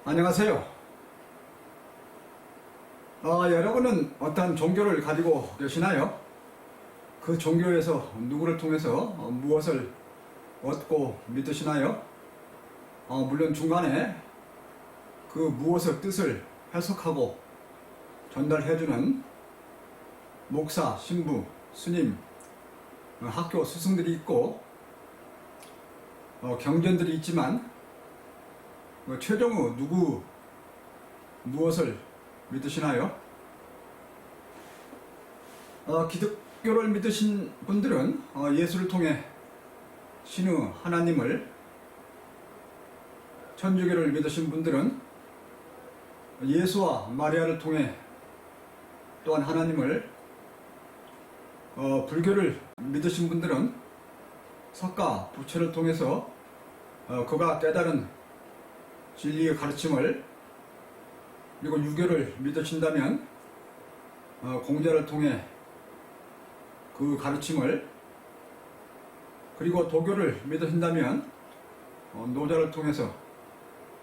안녕하세요. 여러분은 어떤 종교를 가지고 계시나요? 그 종교에서 누구를 통해서 무엇을 얻고 믿으시나요? 물론 중간에 그 무엇의 뜻을 해석하고 전달해주는 목사, 신부, 스님, 학교 스승들이 있고 경전들이 있지만 최종의 무엇을 믿으시나요? 기독교를 믿으신 분들은 예수를 통해 신의 하나님을, 천주교를 믿으신 분들은 예수와 마리아를 통해 또한 하나님을, 불교를 믿으신 분들은 석가, 부처를 통해서 그가 깨달은 진리의 가르침을, 그리고 유교를 믿으신다면 공자를 통해 그 가르침을, 그리고 도교를 믿으신다면 노자를 통해서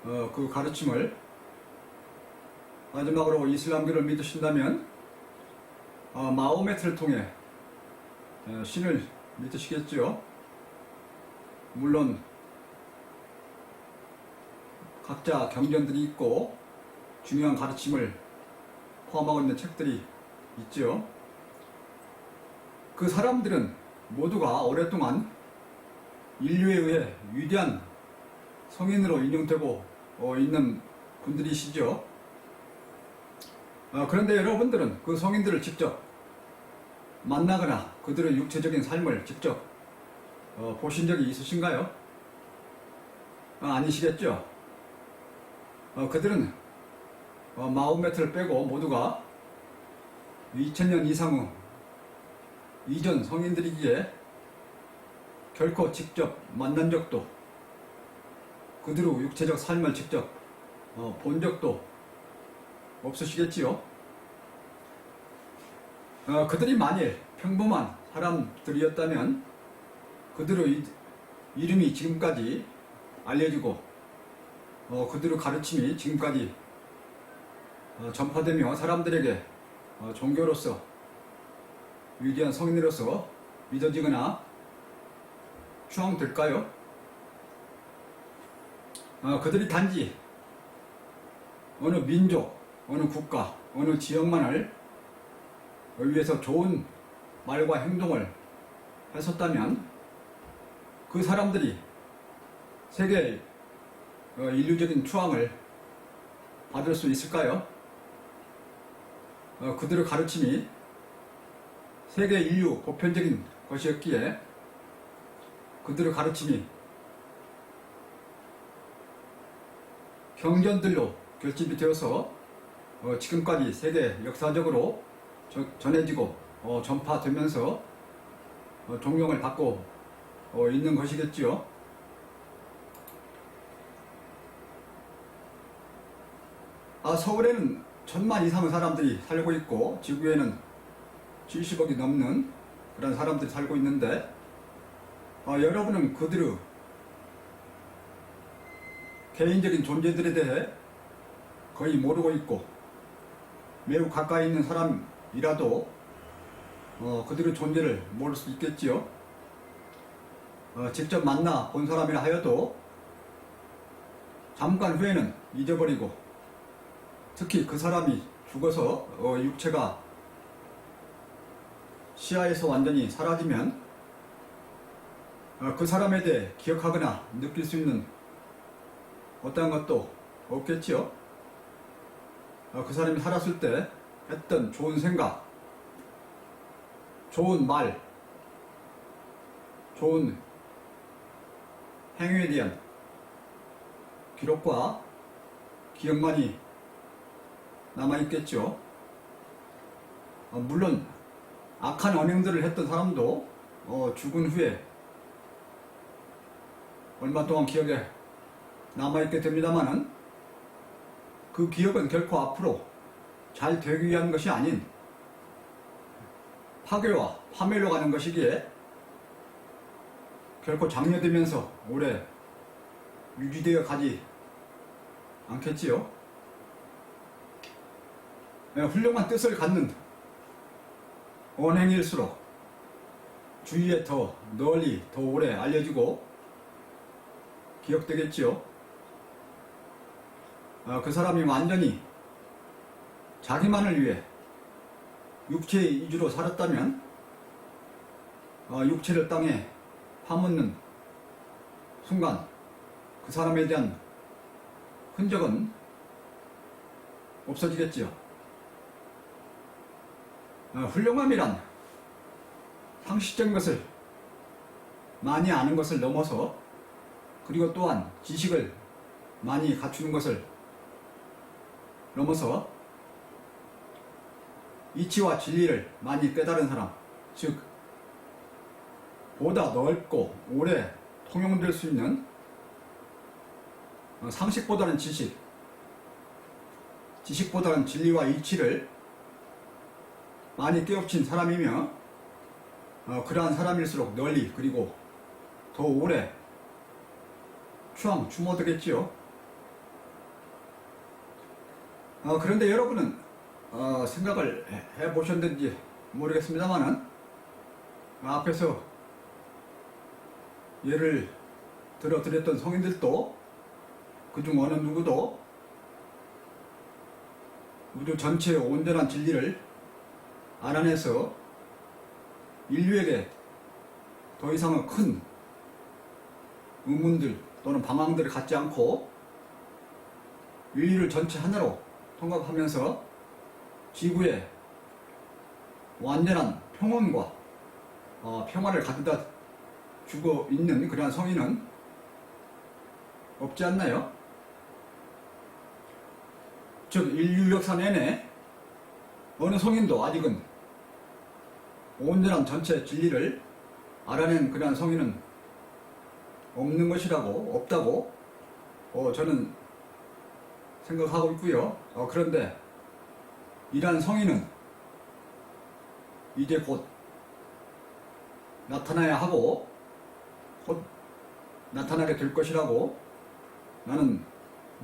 그 가르침을, 마지막으로 이슬람교를 믿으신다면 마호메트를 통해 신을 믿으시겠죠. 물론 각자 경전들이 있고 중요한 가르침을 포함하고 있는 책들이 있죠. 그 사람들은 모두가 오랫동안 인류에 의해 위대한 성인으로 인용되고 있는 분들이시죠. 그런데 여러분들은 그 성인들을 직접 만나거나 그들의 육체적인 삶을 직접 보신 적이 있으신가요? 아니시겠죠. 그들은 마호메트를 빼고 모두가 2000년 이상의 이전 성인들이기에 결코 직접 만난 적도, 그들의 육체적 삶을 직접 본 적도 없으시겠지요. 그들이 만일 평범한 사람들이었다면 그들의 이름이 지금까지 알려지고 그들의 가르침이 지금까지 전파되며 사람들에게 종교로서, 위대한 성인으로서 믿어지거나 추앙될까요? 그들이 단지 어느 민족, 어느 국가, 어느 지역만을 위해서 좋은 말과 행동을 했었다면 그 사람들이 세계 인류적인 추앙을 받을 수 있을까요? 그들의 가르침이 세계 인류 보편적인 것이었기에 그들의 가르침이 경전들로 결집이 되어서 지금까지 세계 역사적으로 전해지고 전파되면서 존경을 받고 있는 것이겠지요. 서울에는 1000만 이상의 사람들이 살고 있고 지구에는 70억이 넘는 그런 사람들이 살고 있는데 여러분은 그들의 개인적인 존재들에 대해 거의 모르고 있고, 매우 가까이 있는 사람이라도 그들의 존재를 모를 수 있겠지요. 직접 만나 본 사람이라 하여도 잠깐 후에는 잊어버리고, 특히 그 사람이 죽어서 육체가 시야에서 완전히 사라지면 그 사람에 대해 기억하거나 느낄 수 있는 어떠한 것도 없겠지요. 그 사람이 살았을 때 했던 좋은 생각, 좋은 말, 좋은 행위에 대한 기록과 기억만이 남아있겠죠. 물론 악한 언행들을 했던 사람도 죽은 후에 얼마 동안 기억에 남아있게 됩니다마는 그 기억은 결코 앞으로 잘 되기 위한 것이 아닌 파괴와 파멸로 가는 것이기에 결코 장려되면서 오래 유지되어 가지 않겠지요. 훌륭한 뜻을 갖는 언행일수록 주위에 더 널리 더 오래 알려지고 기억되겠지요. 그 사람이 완전히 자기만을 위해 육체의 이주로 살았다면 육체를 땅에 파묻는 순간 그 사람에 대한 흔적은 없어지겠지요. 훌륭함이란 상식적인 것을 많이 아는 것을 넘어서, 그리고 또한 지식을 많이 갖추는 것을 넘어서 이치와 진리를 많이 깨달은 사람, 즉 보다 넓고 오래 통용될 수 있는 상식보다는 지식, 지식보다는 진리와 이치를 많이 깨우친 사람이며, 그러한 사람일수록 널리 그리고 더 오래 추모되겠지요. 그런데 여러분은 생각을 해보셨는지 모르겠습니다만은, 앞에서 예를 들어 드렸던 성인들도 그중 어느 누구도 우주 전체의 온전한 진리를 알아내서 인류에게 더 이상은 큰 의문들 또는 방황들을 갖지 않고 인류를 전체 하나로 통합하면서 지구에 완전한 평온과 평화를 가져다 주고 있는 그러한 성인은 없지 않나요? 즉 인류 역사 내내 어느 성인도 아직은 온전한 전체 진리를 알아낸 그러한 성인은 없는 것이라고, 없다고 저는 생각하고 있고요. 그런데 이러한 성인은 이제 곧 나타나야 하고 곧 나타나게 될 것이라고 나는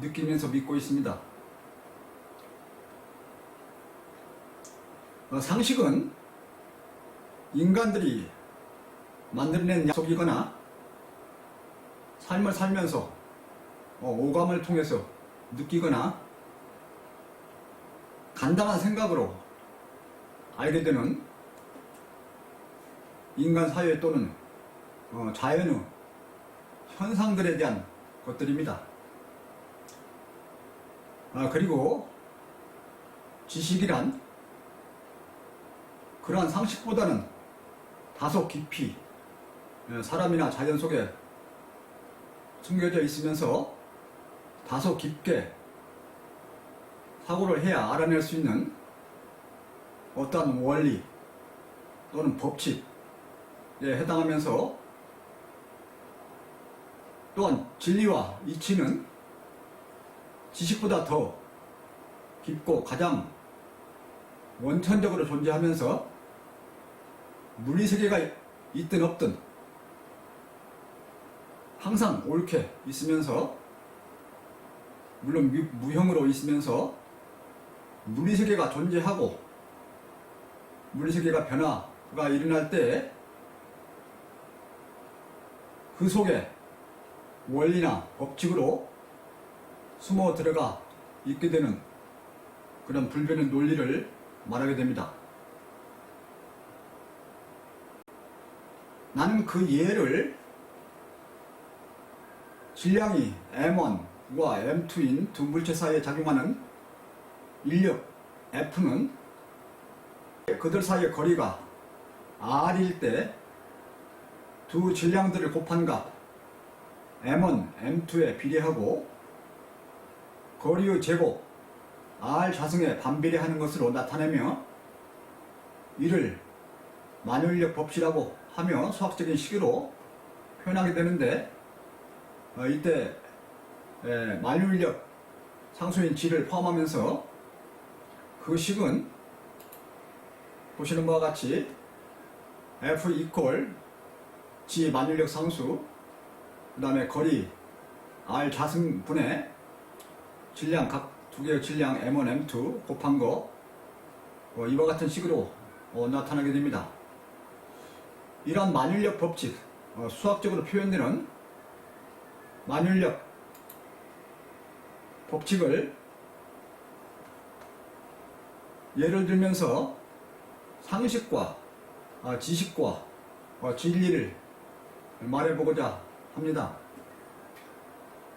느끼면서 믿고 있습니다. 상식은 인간들이 만들어낸 약속이거나 삶을 살면서 오감을 통해서 느끼거나 간단한 생각으로 알게 되는 인간 사회 또는 자연의 현상들에 대한 것들입니다. 그리고 지식이란 그러한 상식보다는 다소 깊이 사람이나 자연 속에 숨겨져 있으면서 다소 깊게 사고를 해야 알아낼 수 있는 어떠한 원리 또는 법칙에 해당하면서, 또한 진리와 이치는 지식보다 더 깊고 가장 원천적으로 존재하면서 물리세계가 있든 없든 항상 옳게 있으면서, 물론 무형으로 있으면서 물리세계가 존재하고 물리세계가 변화가 일어날 때 그 속에 원리나 법칙으로 숨어 들어가 있게 되는 그런 불변의 논리를 말하게 됩니다. 나는 그 예를 질량이 M1과 M2인 두 물체 사이에 작용하는 인력 F는 그들 사이의 거리가 R일 때 두 질량들을 곱한 값 M1, M2에 비례하고 거리의 제곱 R 좌승에 반비례하는 것으로 나타내며, 이를 만유인력 법칙이라고 하며 수학적인 식으로 표현하게 되는데, 이때 만유인력 상수인 G를 포함하면서 그 식은 보시는 바와 같이 F 이퀄 G 만유인력 상수, 그 다음에 거리 R 좌승분의 질량 각 두 개의 질량 M1, M2 곱한 거 이와 같은 식으로 나타나게 됩니다. 이러한 만율력 법칙, 수학적으로 표현되는 만율력 법칙을 예를 들면서 상식과 지식과 진리를 말해보고자 합니다.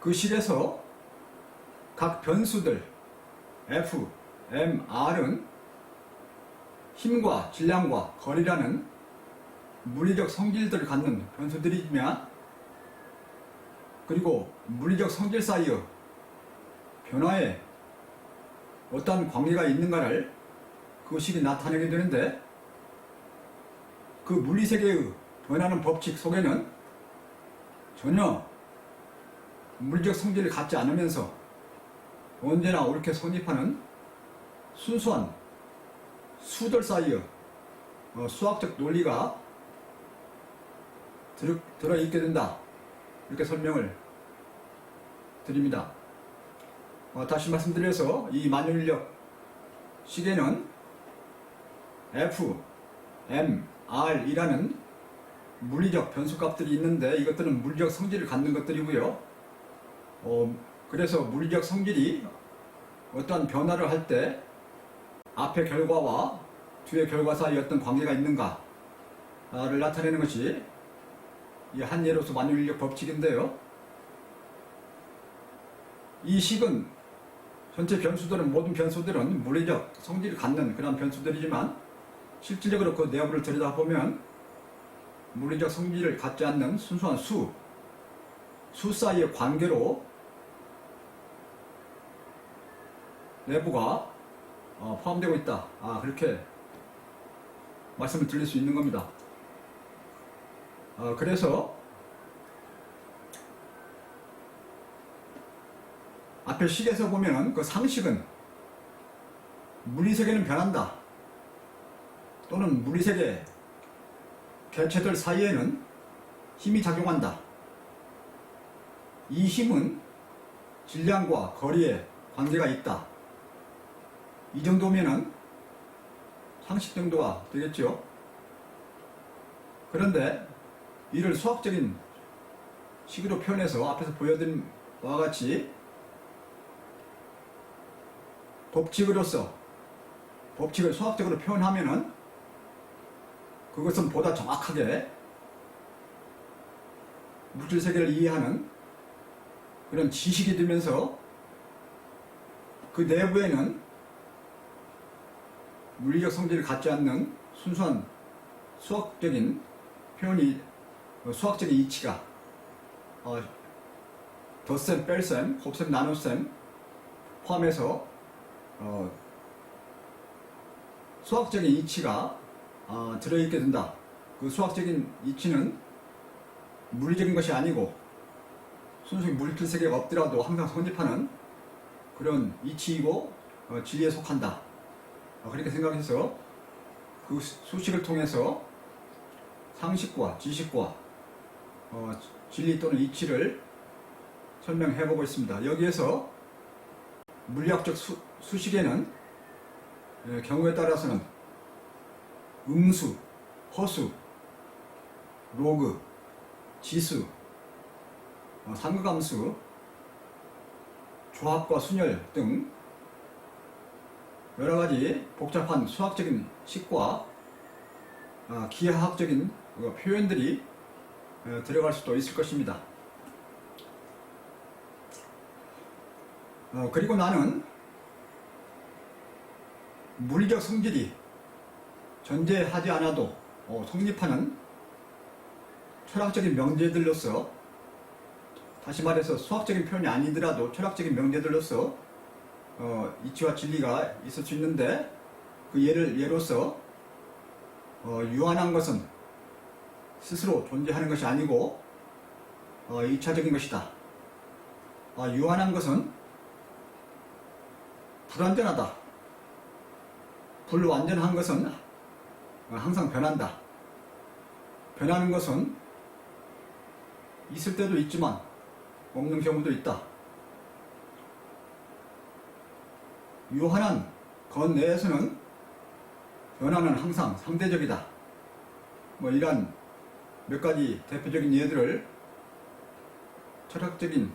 그 식에서 각 변수들 F, M, R은 힘과 질량과 거리라는 물리적 성질들을 갖는 변수들이며, 그리고 물리적 성질 사이의 변화에 어떠한 관계가 있는가를 그 식이 나타내게 되는데, 그 물리세계의 변하는 법칙 속에는 전혀 물리적 성질을 갖지 않으면서 언제나 옳게 성립하는 순수한 수들 사이의 수학적 논리가 들어있게 된다, 이렇게 설명을 드립니다. 다시 말씀드려서 이 만율력 식에는 F, M, R이라는 물리적 변수값들이 있는데, 이것들은 물리적 성질을 갖는 것들이고요. 그래서 물리적 성질이 어떠한 변화를 할 때 앞의 결과와 뒤의 결과 사이에 어떤 관계가 있는가를 나타내는 것이 이 한 예로서 만율력 법칙인데요. 이 식은 전체 변수들은, 모든 변수들은 물리적 성질을 갖는 그런 변수들이지만, 실질적으로 그 내부를 들여다보면 물리적 성질을 갖지 않는 순수한 수 사이의 관계로 내부가 포함되고 있다, 그렇게 말씀을 드릴 수 있는 겁니다. 그래서 앞에 식에서 보면 그 상식은 물리세계는 변한다, 또는 물리세계 개체들 사이에는 힘이 작용한다, 이 힘은 질량과 거리에 관계가 있다, 이 정도면은 상식 정도가 되겠죠. 그런데 이를 수학적인 식으로 표현해서 앞에서 보여드린 바와 같이 법칙으로서 법칙을 수학적으로 표현하면은 그것은 보다 정확하게 물질 세계를 이해하는 그런 지식이 되면서, 그 내부에는 물리적 성질을 갖지 않는 순수한 수학적인 표현이, 수학적인 이치가 덧셈, 뺄셈, 곱셈, 나눗셈 포함해서 수학적인 이치가 들어있게 된다. 그 수학적인 이치는 물리적인 것이 아니고 순수히 물질 세계가 없더라도 항상 성립하는 그런 이치이고 진리에 속한다, 그렇게 생각해서 그 수식을 통해서 상식과 지식과 진리 또는 이치를 설명해 보고 있습니다. 여기에서 물리학적 수식에는 경우에 따라서는 음수, 허수, 로그, 지수, 상극함수, 조합과 순열 등 여러가지 복잡한 수학적인 식과 기하학적인 표현들이 들어갈 수도 있을 것입니다. 그리고 나는 물리적 성질이 존재하지 않아도 성립하는 철학적인 명제들로서, 다시 말해서 수학적인 표현이 아니더라도 철학적인 명제들로서 이치와 진리가 있을 수 있는데, 그 예로서 유한한 것은 스스로 존재하는 것이 아니고 2차적인 것이다. 유한한 것은 불완전하다. 불완전한 것은 항상 변한다. 변하는 것은 있을 때도 있지만 없는 경우도 있다. 유한한 것 내에서는 변화는 항상 상대적이다. 뭐 이러한 몇 가지 대표적인 예들을 철학적인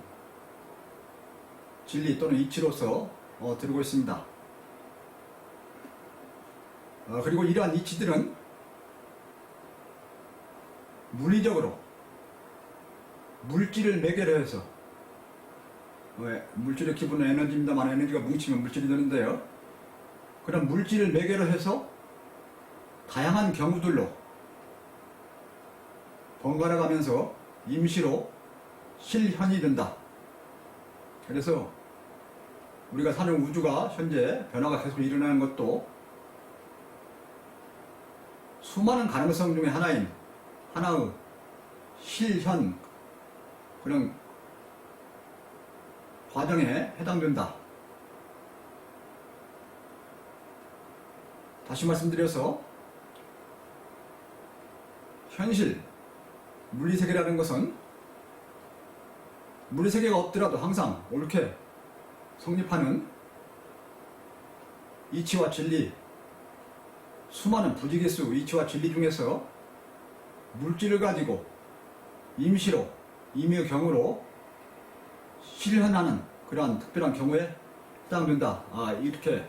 진리 또는 이치로서 들고 있습니다. 그리고 이러한 이치들은 물리적으로 물질을 매개로 해서, 물질의 기본은 에너지입니다만 에너지가 뭉치면 물질이 되는데요. 그런 물질을 매개로 해서 다양한 경우들로 번갈아 가면서 임시로 실현이 된다. 그래서 우리가 사는 우주가 현재 변화가 계속 일어나는 것도 수많은 가능성 중에 하나의 실현 그런 과정에 해당된다. 다시 말씀드려서 현실 물리세계라는 것은 물리세계가 없더라도 항상 옳게 성립하는 이치와 진리, 수많은 부지기수 이치와 진리 중에서 물질을 가지고 임시로 임의의 경우로 실현하는 그러한 특별한 경우에 해당된다. 이렇게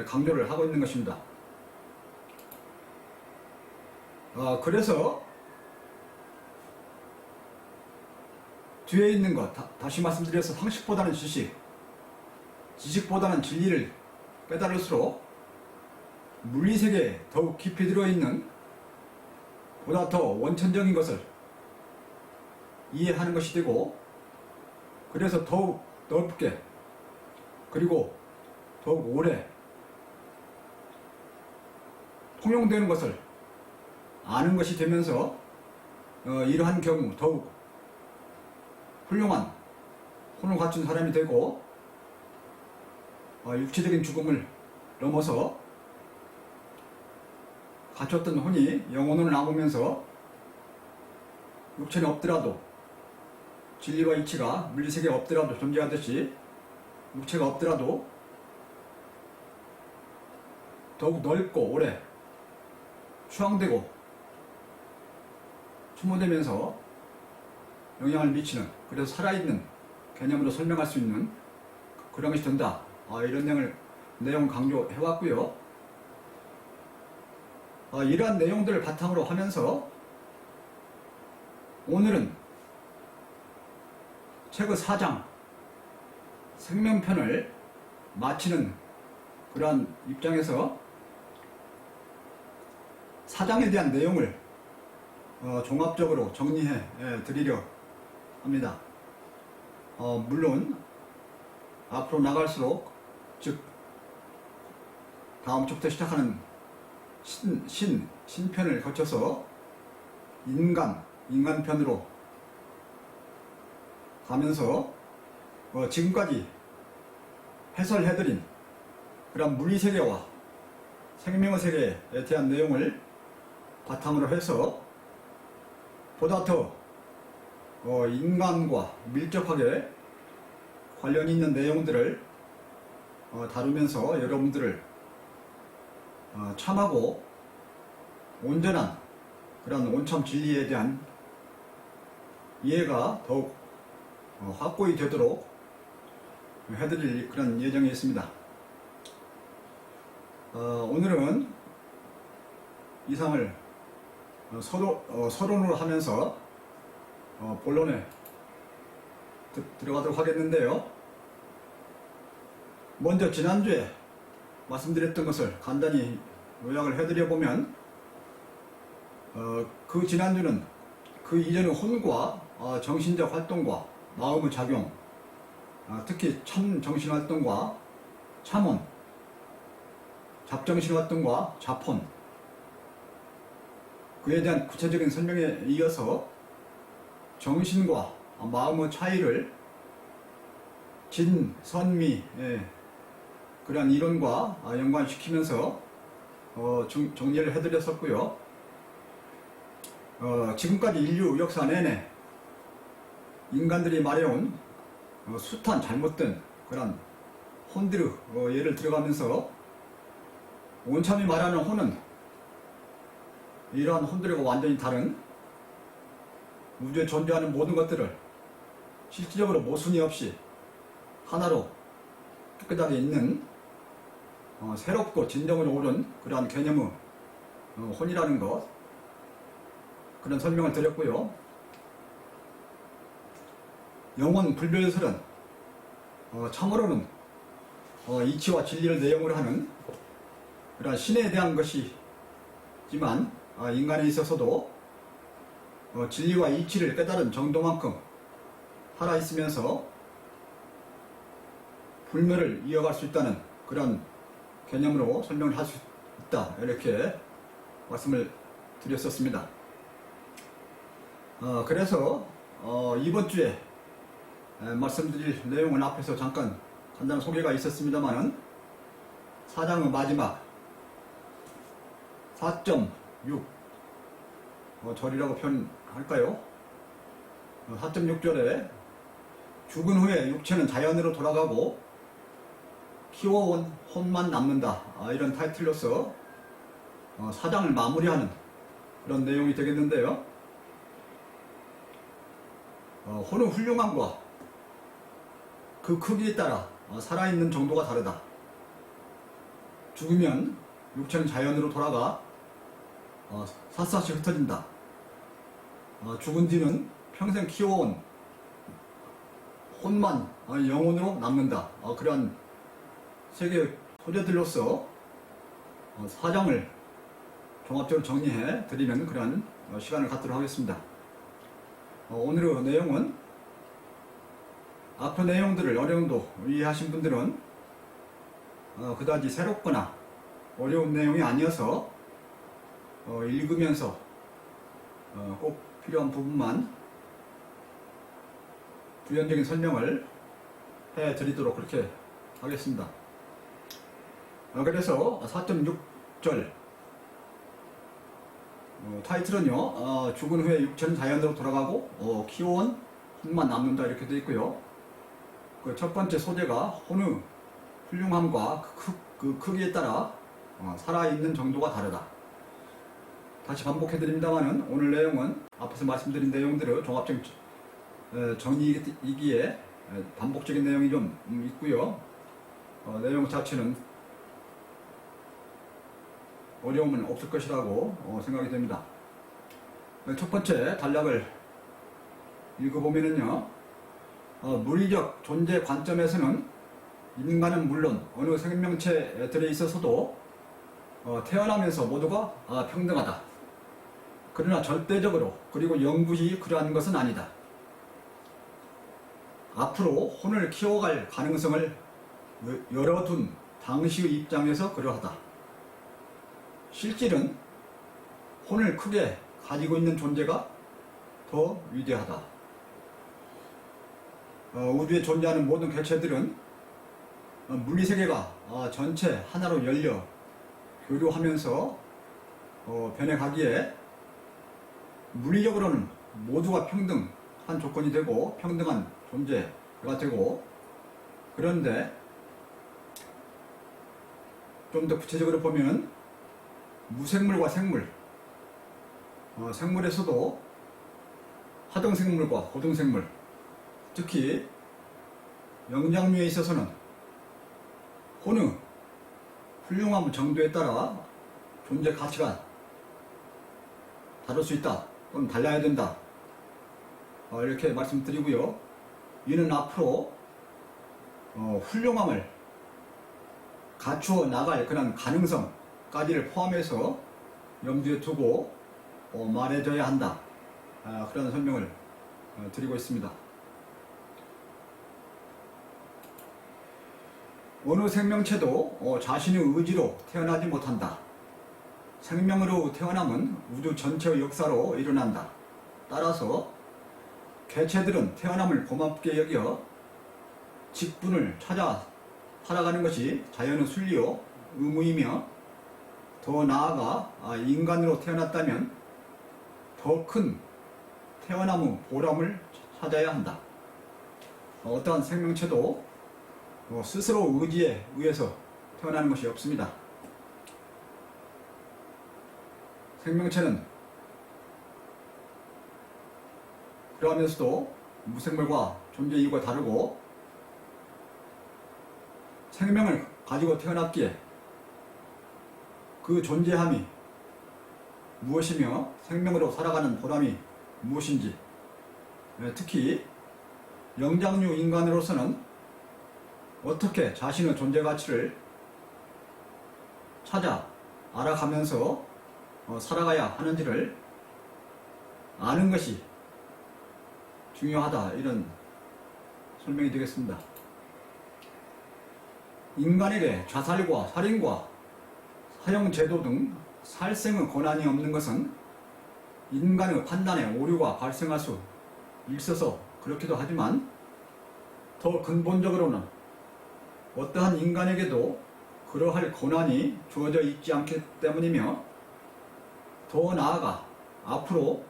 강조를 하고 있는 것입니다. 그래서 뒤에 있는 것, 다시 말씀드려서 상식보다는 지식보다는 진리를 깨달을수록 물리세계에 더욱 깊이 들어있는 보다 더 원천적인 것을 이해하는 것이 되고, 그래서 더욱 넓게 그리고 더욱 오래 통용되는 것을 아는 것이 되면서 이러한 경우 더욱 훌륭한 혼을 갖춘 사람이 되고, 육체적인 죽음을 넘어서 갖췄던 혼이 영혼을 나오면서 육체는 없더라도 진리와 이치가 물리세계에 없더라도 존재하듯이 육체가 없더라도 더욱 넓고 오래 추앙되고 추모되면서 영향을 미치는, 그래서 살아있는 개념으로 설명할 수 있는 그런 것이 된다. 이런 내용을 강조해왔고요. 이러한 내용들을 바탕으로 하면서 오늘은 책의 4장 생명편을 마치는 그러한 입장에서 4장에 대한 내용을 종합적으로 정리해 드리려 합니다. 물론 앞으로 나갈수록, 즉 다음 주부터 시작하는 신편을 거쳐서 인간편으로 가면서 지금까지 해설해드린 그런 물리세계와 생명의 세계에 대한 내용을 바탕으로 해서 보다 더 인간과 밀접하게 관련 있는 내용들을 다루면서 여러분들을 참하고 온전한 그런 온참 진리에 대한 이해가 더욱 확고히 되도록 해드릴 그런 예정이 있습니다. 오늘은 이상을 서론으로 하면서 본론에 들어가도록 하겠는데요. 먼저 지난주에 말씀드렸던 것을 간단히 요약을 해드려보면, 그 지난주는 그 이전의 혼과 정신적 활동과 마음의 작용, 특히 참 정신활동과 참혼, 잡정신활동과 자폰, 그에 대한 구체적인 설명에 이어서 정신과 마음의 차이를 진, 선미, 그러한 이론과 연관시키면서 정리를 해드렸었고요. 지금까지 인류 역사 내내 인간들이 말해온 숱한 잘못된 그런 혼드르 예를 들어가면서 온참이 말하는 혼은 이러한 혼드르가 완전히 다른 우주에 존재하는 모든 것들을 실질적으로 모순이 없이 하나로 깨끗하게 있는 새롭고 진정으로 옳은 그러한 개념의 혼이라는 것, 그런 설명을 드렸고요. 영혼 불별설은 참으로는 이치와 진리를 내용으로 하는 그러한 신에 대한 것이지만 인간에 있어서도 진리와 이치를 깨달은 정도만큼 살아있으면서 불멸을 이어갈 수 있다는 그런 개념으로 설명을 할 수 있다, 이렇게 말씀을 드렸었습니다. 그래서 이번 주에 말씀드릴 내용은 앞에서 잠깐 간단한 소개가 있었습니다만은 4장의 마지막 4.6 절이라고 표현할까요? 4.6절에 죽은 후에 육체는 자연으로 돌아가고 키워온 혼만 남는다, 이런 타이틀로서 4장을 마무리하는 그런 내용이 되겠는데요. 혼의 훌륭함과 그 크기에 따라 살아있는 정도가 다르다. 죽으면 육체는 자연으로 돌아가 샅샅이 흩어진다. 죽은 뒤는 평생 키워온 혼만 영혼으로 남는다. 그러한 세 개의 소재들로서 4장을 종합적으로 정리해 드리는 그러한 시간을 갖도록 하겠습니다. 오늘의 내용은 앞의 내용들을 어느 정도 이해하신 분들은 그다지 새롭거나 어려운 내용이 아니어서 읽으면서 꼭 필요한 부분만 부연적인 설명을 해 드리도록 그렇게 하겠습니다. 그래서 4.6절 타이틀은요, 죽은 후에 육체는 자연으로 돌아가고 키워온 혼만 남는다, 이렇게 되어 있고요. 그 첫 번째 소재가 혼의 훌륭함과 그 크기에 따라 살아있는 정도가 다르다. 다시 반복해 드립니다만은 오늘 내용은 앞에서 말씀드린 내용들을 종합적인 정리이기에 반복적인 내용이 좀 있고요. 내용 자체는 어려움은 없을 것이라고 생각이 됩니다. 첫 번째 단락을 읽어보면은요, 물리적 존재 관점에서는 인간은 물론 어느 생명체들에 있어서도 태어나면서 모두가 평등하다. 그러나 절대적으로 그리고 영구히 그러한 것은 아니다. 앞으로 혼을 키워갈 가능성을 열어둔 당시의 입장에서 그러하다. 실질은 혼을 크게 가지고 있는 존재가 더 위대하다. 우주에 존재하는 모든 객체들은 물리세계가 전체 하나로 열려 교류하면서 변해가기에 물리적으로는 모두가 평등한 조건이 되고 평등한 존재가 되고, 그런데 좀 더 구체적으로 보면 무생물과 생물, 생물에서도 하등생물과 고등생물, 특히 영장류에 있어서는 혼의 훌륭함 정도에 따라 존재 가치가 다를 수 있다, 또는 달라야 된다, 이렇게 말씀드리고요. 이는 앞으로 훌륭함을 갖추어 나갈 그런 가능성까지를 포함해서 염두에 두고 말해줘야 한다, 그런 설명을 드리고 있습니다. 어느 생명체도 자신의 의지로 태어나지 못한다. 생명으로 태어남은 우주 전체의 역사로 일어난다. 따라서 개체들은 태어남을 고맙게 여겨 직분을 찾아 살아가는 것이 자연의 순리요 의무이며, 더 나아가 인간으로 태어났다면 더 큰 태어남의 보람을 찾아야 한다. 어떠한 생명체도 스스로 의지에 의해서 태어나는 것이 없습니다. 생명체는 그러하면서도 무생물과 존재 이유가 다르고 생명을 가지고 태어났기에 그 존재함이 무엇이며 생명으로 살아가는 보람이 무엇인지, 특히 영장류 인간으로서는 어떻게 자신의 존재 가치를 찾아 알아가면서 살아가야 하는지를 아는 것이 중요하다, 이런 설명이 되겠습니다. 인간에게 자살과 살인과 사형제도 등 살생의 권한이 없는 것은 인간의 판단에 오류가 발생할 수 있어서 그렇기도 하지만, 더 근본적으로는 어떠한 인간에게도 그러할 권한이 주어져 있지 않기 때문이며, 더 나아가 앞으로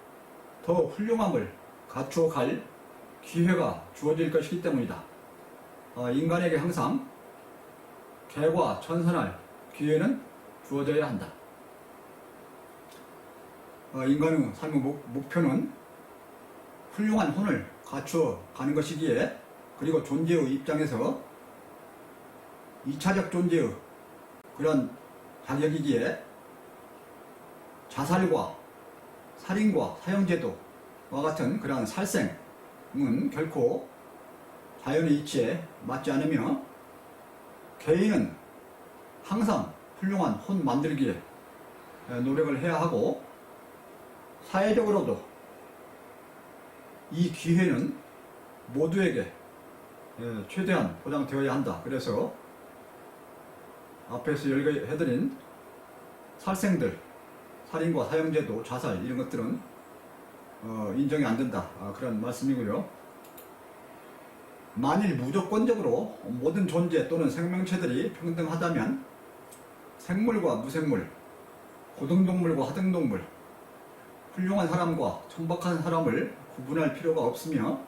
더 훌륭함을 갖추어 갈 기회가 주어질 것이기 때문이다. 인간에게 항상 개과천선할 기회는 주어져야 한다. 인간의 삶의 목표는 훌륭한 혼을 갖추어 가는 것이기에, 그리고 존재의 입장에서 2차적 존재의 그런 자격이기에 자살과 살인과 사형제도와 같은 그러한 살생은 결코 자연의 이치에 맞지 않으며, 개인은 항상 훌륭한 혼 만들기에 노력을 해야 하고, 사회적으로도 이 기회는 모두에게 최대한 보장되어야 한다. 그래서 앞에서 열거해드린 살생들, 살인과 사형제도, 자살, 이런 것들은 인정이 안 된다, 그런 말씀이고요. 만일 무조건적으로 모든 존재 또는 생명체들이 평등하다면 생물과 무생물, 고등동물과 하등동물, 훌륭한 사람과 천박한 사람을 구분할 필요가 없으며,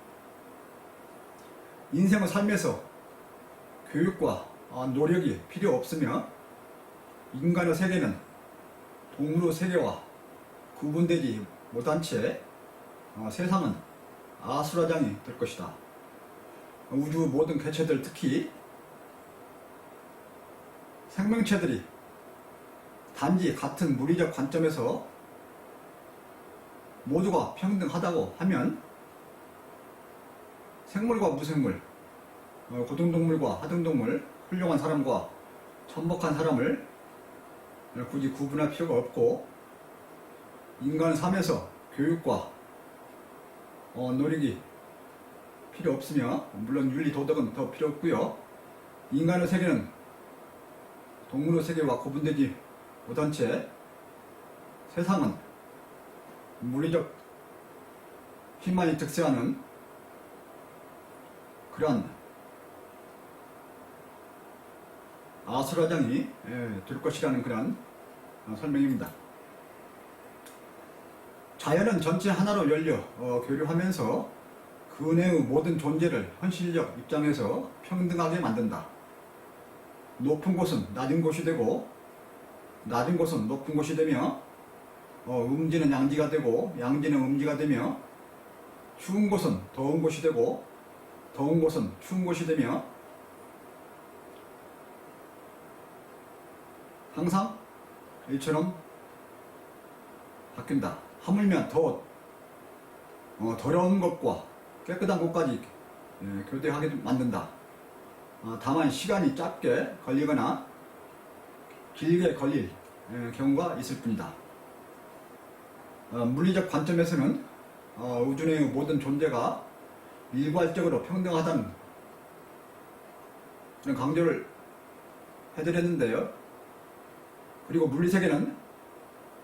인생의 삶에서 교육과 노력이 필요 없으며, 인간의 세계는 동물의 세계와 구분되지 못한 채 세상은 아수라장이 될 것이다. 우주 모든 개체들, 특히 생명체들이 단지 같은 물리적 관점에서 모두가 평등하다고 하면 생물과 무생물, 고등동물과 하등동물, 훌륭한 사람과 천박한 사람을 굳이 구분할 필요가 없고, 인간 삶에서 교육과 노력이 필요 없으며, 물론 윤리 도덕은 더 필요 없고요. 인간의 세계는 동물의 세계와 구분되지 못한 채 세상은 물리적 힘만이 득세하는 그러한 아수라장이 될 것이라는 그런 설명입니다. 자연은 전체 하나로 열려 교류하면서 그 내의 모든 존재를 현실적 입장에서 평등하게 만든다. 높은 곳은 낮은 곳이 되고, 낮은 곳은 높은 곳이 되며, 음지는 양지가 되고, 양지는 음지가 되며, 추운 곳은 더운 곳이 되고, 더운 곳은 추운 곳이 되며, 항상 이처럼 바뀐다. 하물며 더 더러운 것과 깨끗한 곳까지 교대하게 만든다. 다만 시간이 짧게 걸리거나 길게 걸릴 경우가 있을 뿐이다. 물리적 관점에서는 우주 내의 모든 존재가 일괄적으로 평등하다는 그런 강조를 해드렸는데요. 그리고 물리세계는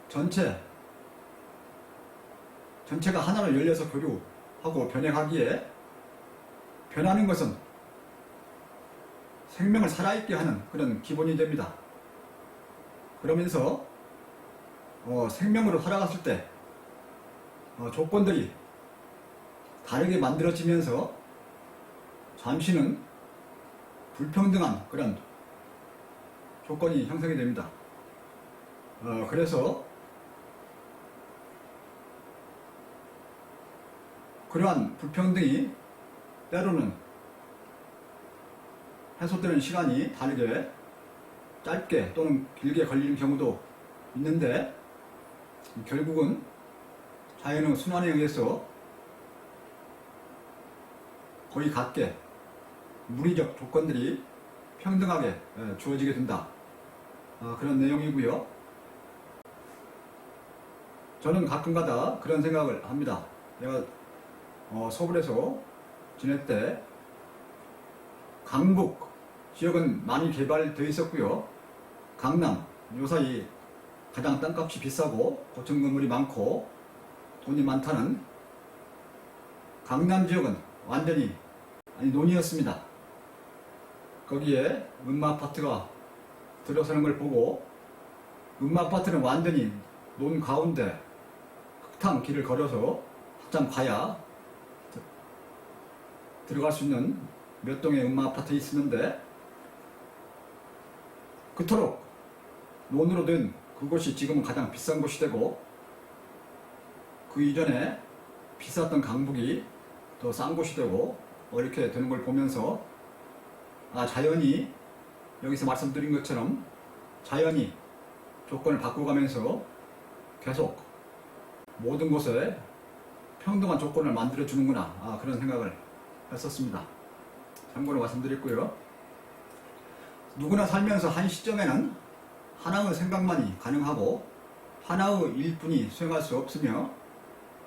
전체가 하나로 열려서 교류하고 변해가기에, 변하는 것은 생명을 살아있게 하는 그런 기본이 됩니다. 그러면서 생명으로 살아갔을 때 조건들이 다르게 만들어지면서 잠시는 불평등한 그런 조건이 형성이 됩니다. 그래서 그러한 불평등이 때로는 해소되는 시간이 다르게 짧게 또는 길게 걸리는 경우도 있는데, 결국은 자연의 순환에 의해서 거의 같게 물리적 조건들이 평등하게 주어지게 된다. 그런 내용이고요. 저는 가끔가다 그런 생각을 합니다. 내가 서울에서 지낼 때 강북 지역은 많이 개발되어 있었고요. 강남 요사이 가장 땅값이 비싸고 고층 건물이 많고 돈이 많다는 강남 지역은 완전히 논이었습니다. 거기에 음마아파트가 들어서는 걸 보고, 음마아파트는 완전히 논 가운데 흙탕 길을 걸어서 한참 가야 들어갈 수 있는 몇 동의 음마아파트 있었는데, 그토록 논으로 된 그곳이 지금은 가장 비싼 곳이 되고, 그 이전에 비쌌던 강북이 더 싼 곳이 되고 이렇게 되는 걸 보면서, 자연이 여기서 말씀드린 것처럼 자연이 조건을 바꿔가면서 계속 모든 곳에 평등한 조건을 만들어 주는구나, 그런 생각을 했었습니다. 참고로 말씀드렸고요. 누구나 살면서 한 시점에는 하나의 생각만이 가능하고 하나의 일뿐이 수행할 수 없으며,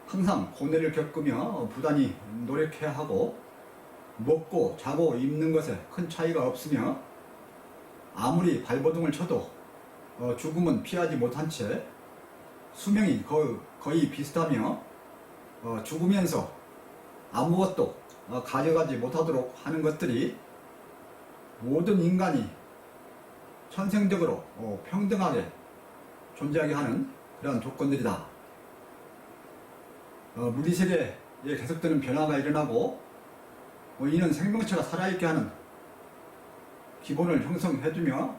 항상 고뇌를 겪으며 부단히 노력해야 하고, 먹고 자고 입는 것에 큰 차이가 없으며, 아무리 발버둥을 쳐도 죽음은 피하지 못한 채 수명이 거의 비슷하며, 죽으면서 아무것도 가져가지 못하도록 하는 것들이 모든 인간이 천생적으로 평등하게 존재하게 하는 그런 조건들이다. 물리세계에 계속되는 변화가 일어나고, 이는 생명체가 살아있게 하는 기본을 형성해주며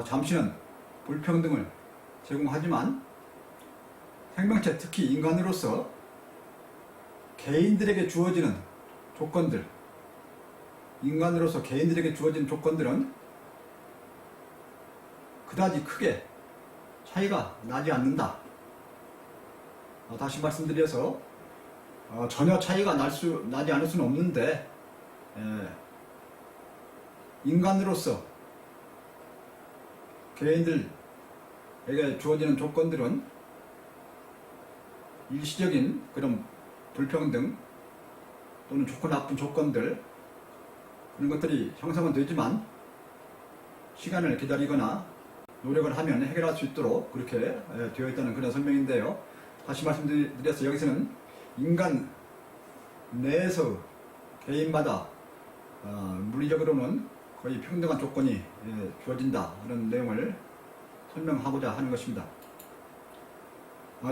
잠시는 불평등을 제공하지만, 생명체 특히 인간으로서 개인들에게 주어지는 조건들, 인간으로서 개인들에게 주어진 조건들은 그다지 크게 차이가 나지 않는다. 다시 말씀드려서 전혀 차이가 나지 않을 수는 없는데, 인간으로서 개인들에게 주어지는 조건들은 일시적인 그런 불평등 또는 좋고 나쁜 조건들, 그런 것들이 형성은 되지만 시간을 기다리거나 노력을 하면 해결할 수 있도록 그렇게 되어 있다는 그런 설명인데요. 다시 말씀드려서 여기서는 인간 내에서 개인마다 물리적으로는 거의 평등한 조건이 주어진다, 그런 내용을 설명하고자 하는 것입니다.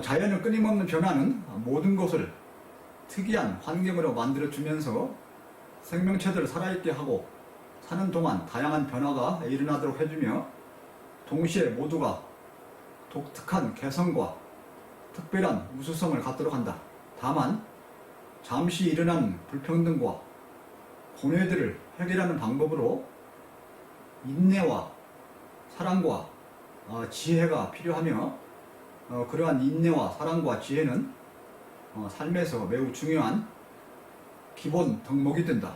자연의 끊임없는 변화는 모든 것을 특이한 환경으로 만들어주면서 생명체들을 살아있게 하고 사는 동안 다양한 변화가 일어나도록 해주며, 동시에 모두가 독특한 개성과 특별한 우수성을 갖도록 한다. 다만 잠시 일어난 불평등과 고뇌들을 해결하는 방법으로 인내와 사랑과 지혜가 필요하며, 그러한 인내와 사랑과 지혜는 삶에서 매우 중요한 기본 덕목이 된다.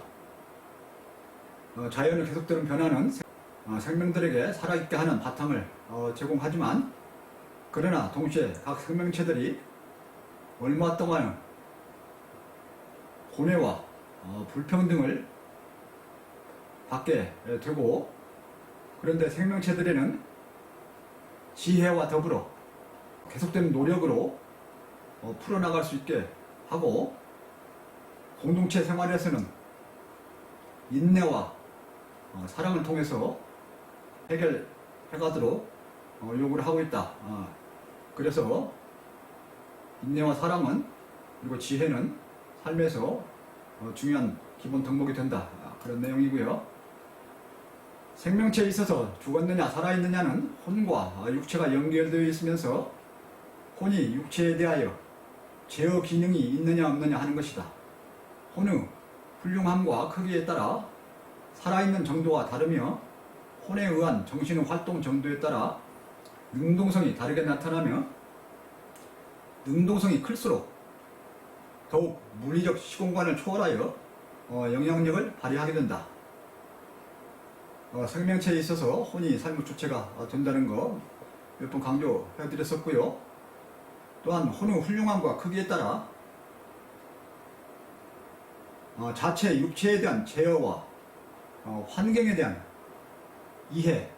자연의 계속되는 변화는 생명들에게 살아있게 하는 바탕을 제공하지만, 그러나 동시에 각 생명체들이 얼마 동안 고뇌와 불평등을 받게 되고, 그런데 생명체들에는 지혜와 더불어 계속되는 노력으로 풀어나갈 수 있게 하고, 공동체 생활에서는 인내와 사랑을 통해서 해결해가도록 요구를 하고 있다. 그래서 인내와 사랑은, 그리고 지혜는 삶에서 중요한 기본 덕목이 된다. 그런 내용이고요. 생명체에 있어서 죽었느냐 살아있느냐는 혼과 육체가 연결되어 있으면서 혼이 육체에 대하여 제어 기능이 있느냐 없느냐 하는 것이다. 혼의 훌륭함과 크기에 따라 살아있는 정도가 다르며 혼에 의한 정신의 활동 정도에 따라 능동성이 다르게 나타나며 능동성이 클수록 더욱 물리적 시공간을 초월하여 영향력을 발휘하게 된다. 생명체에 있어서 혼이 삶의 주체가 된다는 거 몇 번 강조해 드렸었고요. 또한 혼의 훌륭함과 크기에 따라 자체 육체에 대한 제어와 환경에 대한 이해,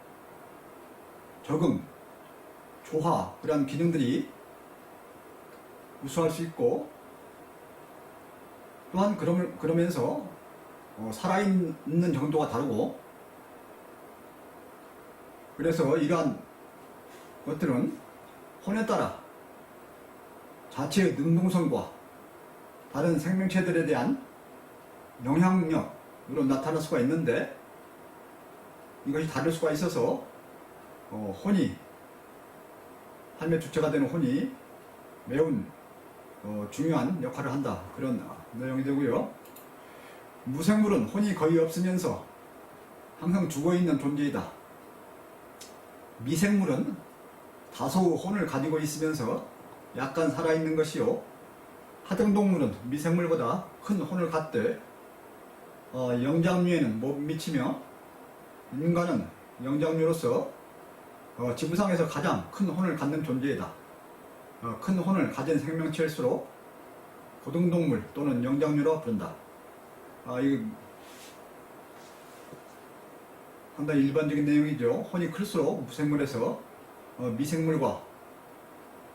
적응, 조화 그런 기능들이 우수할 수 있고 또한 그러면서 살아있는 정도가 다르고 그래서 이러한 것들은 혼에 따라 자체의 능동성과 다른 생명체들에 대한 영향력으로 나타날 수가 있는데 이것이 다를 수가 있어서 혼이 삶의 주체가 되는 혼이 매우 중요한 역할을 한다 그런 내용이 되고요. 무생물은 혼이 거의 없으면서 항상 죽어있는 존재이다. 미생물은 다소 혼을 가지고 있으면서 약간 살아있는 것이요 하등동물은 미생물보다 큰 혼을 갖되 영장류에는 못 미치며 인간은 영장류로서 지구상에서 가장 큰 혼을 갖는 존재이다. 큰 혼을 가진 생명체일수록 고등동물 또는 영장류로 부른다. 이거 상당히 일반적인 내용이죠. 혼이 클수록 무생물에서 미생물과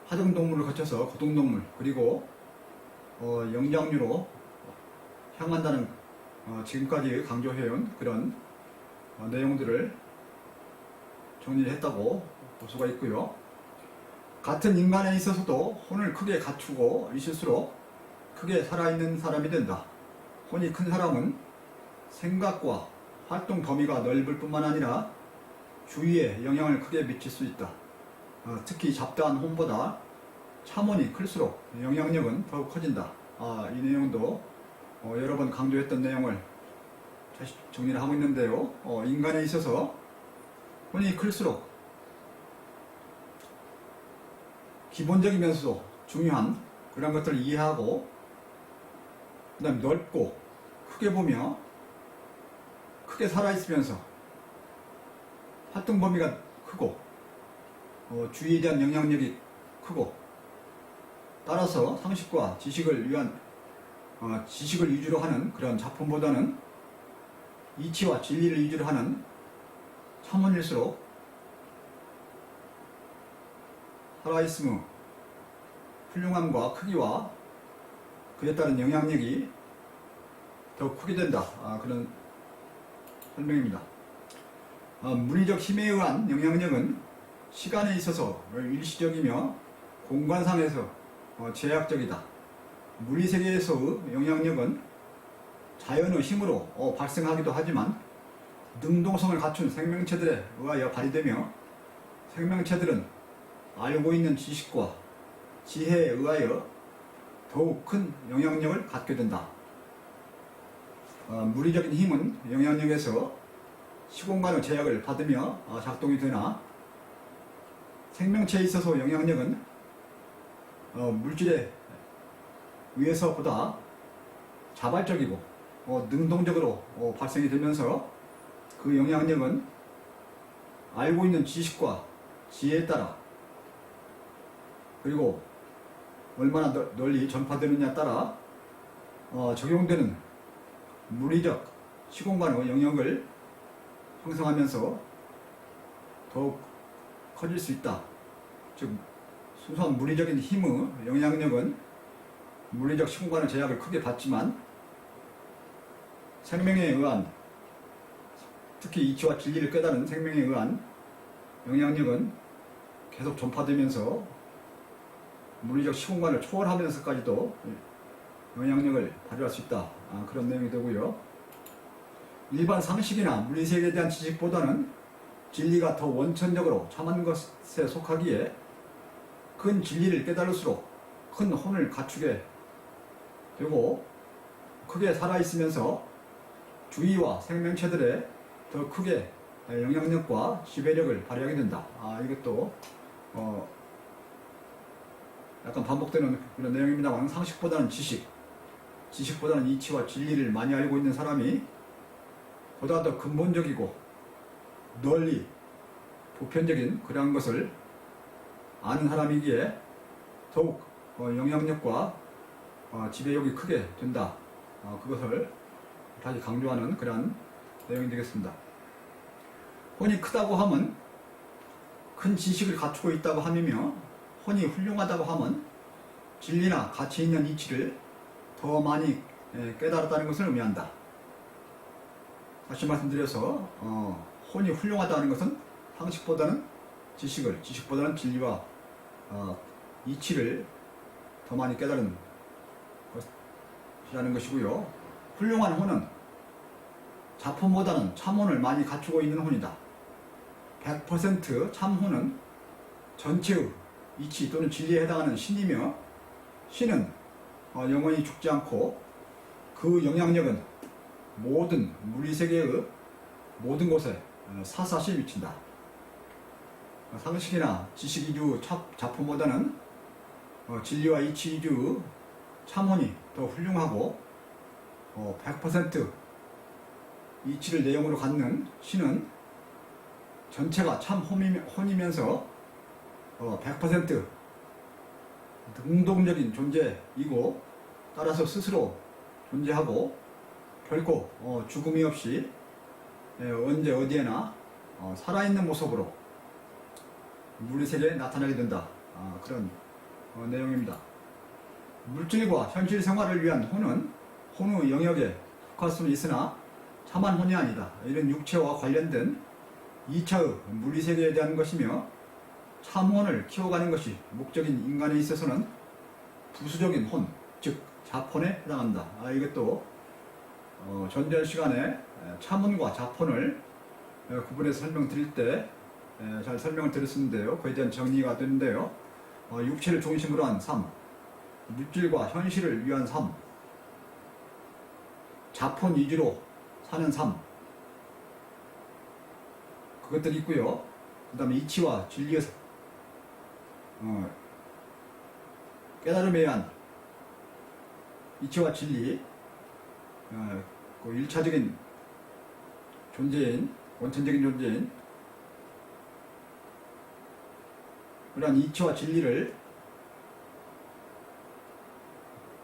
하등동물을 거쳐서 고등동물 그리고 영장류로 향한다는 지금까지 강조해온 그런 내용들을 정리했다고 볼 수가 있고요. 같은 인간에 있어서도 혼을 크게 갖추고 있을수록 크게 살아있는 사람이 된다. 혼이 큰 사람은 생각과 활동 범위가 넓을 뿐만 아니라 주위에 영향을 크게 미칠 수 있다. 특히 잡다한 혼보다 참혼이 클수록 영향력은 더욱 커진다. 이 내용도 여러 번 강조했던 내용을 다시 정리를 하고 있는데요. 인간에 있어서 혼이 클수록 기본적이면서도 중요한 그런 것들을 이해하고 그 다음에 넓고 크게 보며 크게 살아있으면서 활동 범위가 크고 주위에 대한 영향력이 크고 따라서 상식과 지식을 위한 지식을 위주로 하는 그런 작품보다는 이치와 진리를 위주로 하는 참혼일수록 살아있음의 훌륭함과 크기와 그에 따른 영향력이 더욱 크게 된다. 그런 설명입니다. 물리적 힘에 의한 영향력은 시간에 있어서 일시적이며 공간상에서 제약적이다. 물리세계에서의 영향력은 자연의 힘으로 발생하기도 하지만 능동성을 갖춘 생명체들에 의하여 발휘되며 생명체들은 알고 있는 지식과 지혜에 의하여 더욱 큰 영향력을 갖게 된다. 물리적인 힘은 영향력에서 시공간의 제약을 받으며 작동이 되나 생명체에 있어서 영향력은 물질에 의해서보다 자발적이고 능동적으로 발생이 되면서 그 영향력은 알고 있는 지식과 지혜에 따라 그리고 얼마나 널리 전파되느냐에 따라 적용되는 물리적 시공간의 영역을 형성하면서 더욱 커질 수 있다. 즉 순수한 물리적인 힘의 영향력은 물리적 시공간의 제약을 크게 받지만 생명에 의한 특히 이치와 진리를 깨달은 생명에 의한 영향력은 계속 전파되면서 물리적 시공간을 초월하면서까지도 영향력을 발휘할 수 있다. 그런 내용이 되고요. 일반 상식이나 물리세계에 대한 지식보다는 진리가 더 원천적으로 참한 것에 속하기에 큰 진리를 깨달을수록 큰 혼을 갖추게 되고 크게 살아있으면서 주위와 생명체들에 더 크게 영향력과 지배력을 발휘하게 된다. 이것도 약간 반복되는 그런 내용입니다만, 상식보다는 지식보다는 이치와 진리를 많이 알고 있는 사람이 보다 더 근본적이고 널리 보편적인 그러한 것을 아는 사람이기에 더욱 영향력과 지배력이 크게 된다. 그것을 다시 강조하는 그러한 내용이 되겠습니다. 혼이 크다고 하면 큰 지식을 갖추고 있다고 함이며, 혼이 훌륭하다고 하면 진리나 가치 있는 이치를 더 많이 깨달았다는 것을 의미한다. 다시 말씀드려서 혼이 훌륭하다는 것은 상식보다는 지식보다는 진리와 이치를 더 많이 깨달은 것이라는 것이고요. 훌륭한 혼은 자폰보다는 참혼을 많이 갖추고 있는 혼이다. 100% 참혼은 전체의 이치 또는 진리에 해당하는 신이며, 신은 영원히 죽지 않고 그 영향력은 모든 물리세계의 모든 곳에 사사시 미친다. 상식이나 지식 위주 자폰보다는 진리와 이치 위주 참혼이 더 훌륭하고, 100% 이치를 내용으로 갖는 신은 전체가 참 혼이면서 100% 능동적인 존재이고, 따라서 스스로 존재하고 결코 죽음이 없이 언제 어디에나 살아있는 모습으로 물리세계에 나타나게 된다. 그런 내용입니다. 물질과 현실 생활을 위한 혼은 혼의 영역에 속할 수는 있으나 참한 혼이 아니다. 이런 육체와 관련된 2차의 물리세계에 대한 것이며, 참혼을 키워가는 것이 목적인 인간에 있어서는 부수적인 혼, 즉 자폰에 해당한다. 이것도 전전 시간에 참혼과 자폰을 구분해서 설명드릴 때 잘 설명을 드렸었는데요. 그에 대한 정리가 되는데요. 육체를 중심으로 한 삶, 물질과 현실을 위한 삶, 자폰 위주로 사는 삶, 그것들이 있고요. 그 다음에 이치와 진리의 깨달음에 의한 이치와 진리, 그 1차적인 존재인, 원천적인 존재인 그러한 이치와 진리를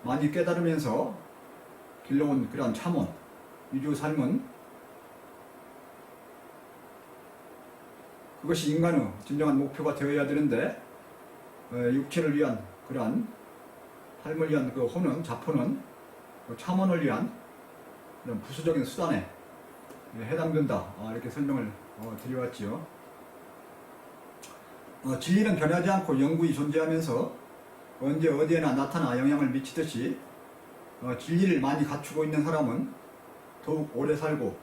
많이 깨달으면서 길러온 그러한 참혼 위주 삶은, 그것이 인간의 진정한 목표가 되어야 되는데, 육체를 위한 그러한 삶을 위한 그 혼은, 자폰은 참혼을 위한 그런 부수적인 수단에 해당된다. 이렇게 설명을 드려왔지요. 진리는 변하지 않고 영구히 존재하면서 언제 어디에나 나타나 영향을 미치듯이, 진리를 많이 갖추고 있는 사람은 더욱 오래 살고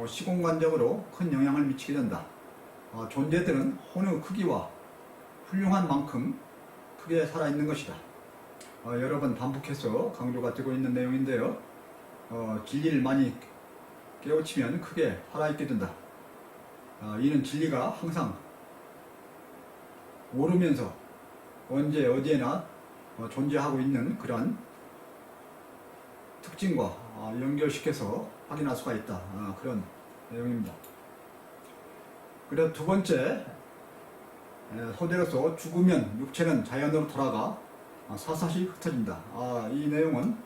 시공간적으로 큰 영향을 미치게 된다. 존재들은 혼의 크기와 훌륭한 만큼 크게 살아있는 것이다. 여러 번 반복해서 강조가 되고 있는 내용인데요. 진리를 많이 깨우치면 크게 살아있게 된다. 이는 진리가 항상 오르면서 언제 어디에나 존재하고 있는 그러한 특징과 연결시켜서 확인할 수가 있다. 그런 내용입니다. 그리고 두 번째 소재로서, 죽으면 육체는 자연으로 돌아가 사사시 흩어진다. 이 내용은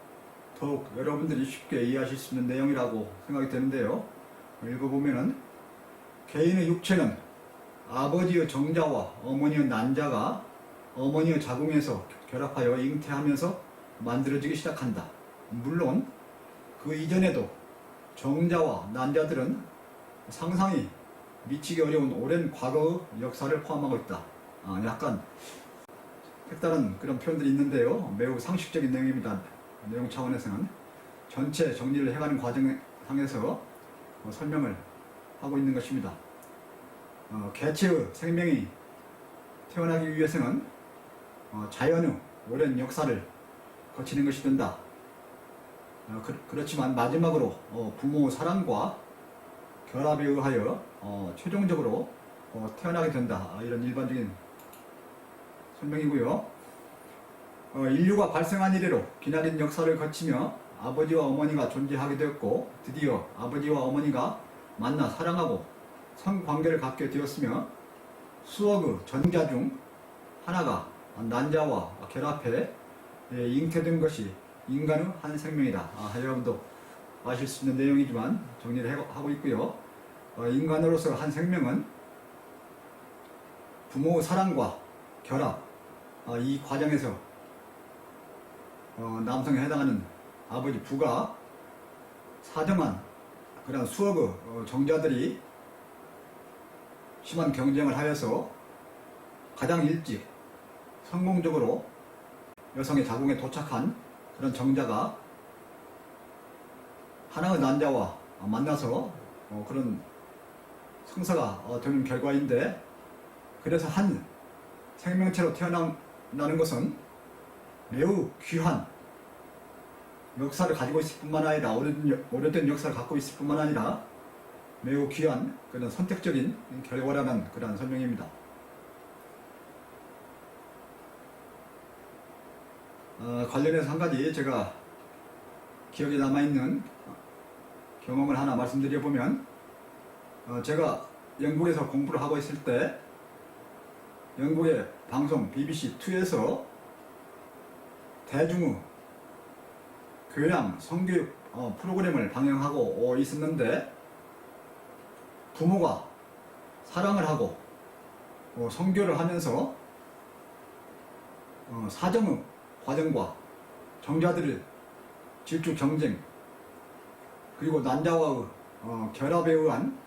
더욱 여러분들이 쉽게 이해하실 수 있는 내용이라고 생각이 되는데요. 읽어보면은, 개인의 육체는 아버지의 정자와 어머니의 난자가 어머니의 자궁에서 결합하여 잉태하면서 만들어지기 시작한다. 물론 그 이전에도 정자와 난자들은 상상이 미치기 어려운 오랜 과거의 역사를 포함하고 있다. 약간 색다른 그런 표현들이 있는데요. 매우 상식적인 내용입니다. 내용 차원에서는 전체 정리를 해가는 과정상에서 설명을 하고 있는 것입니다. 개체의 생명이 태어나기 위해서는 자연의 오랜 역사를 거치는 것이 된다. 그렇지만 마지막으로 부모의 사랑과 결합에 의하여 최종적으로 태어나게 된다. 이런 일반적인 설명이고요. 인류가 발생한 이래로 기나긴 역사를 거치며 아버지와 어머니가 존재하게 되었고, 드디어 아버지와 어머니가 만나 사랑하고 성관계를 갖게 되었으며, 수억의 전자 중 하나가 난자와 결합해 잉태된 것이 인간의 한 생명이다. 여러분도 아실 수 있는 내용이지만 정리를 하고 있고요. 인간으로서 한 생명은 부모의 사랑과 결합, 이 과정에서 남성에 해당하는 아버지 부가 사정한 그런 수억의 정자들이 심한 경쟁을 하여서 가장 일찍 성공적으로 여성의 자궁에 도착한 그런 정자가 하나의 난자와 만나서 그런 성사가 되는 결과인데, 그래서 한 생명체로 태어난다는 것은 매우 귀한 역사를 가지고 있을 뿐만 아니라, 오래된 역사를 갖고 있을 뿐만 아니라 매우 귀한 그런 선택적인 결과라는 그런 설명입니다. 관련해서 한 가지 제가 기억에 남아있는 경험을 하나 말씀드려보면, 제가 영국에서 공부를 하고 있을 때 영국의 방송 BBC2에서 대중의 교양, 성교육 프로그램을 방영하고 있었는데, 부모가 사랑을 하고 성교를 하면서 사정의 과정과 정자들을 질주 경쟁, 그리고 난자와의 결합에 의한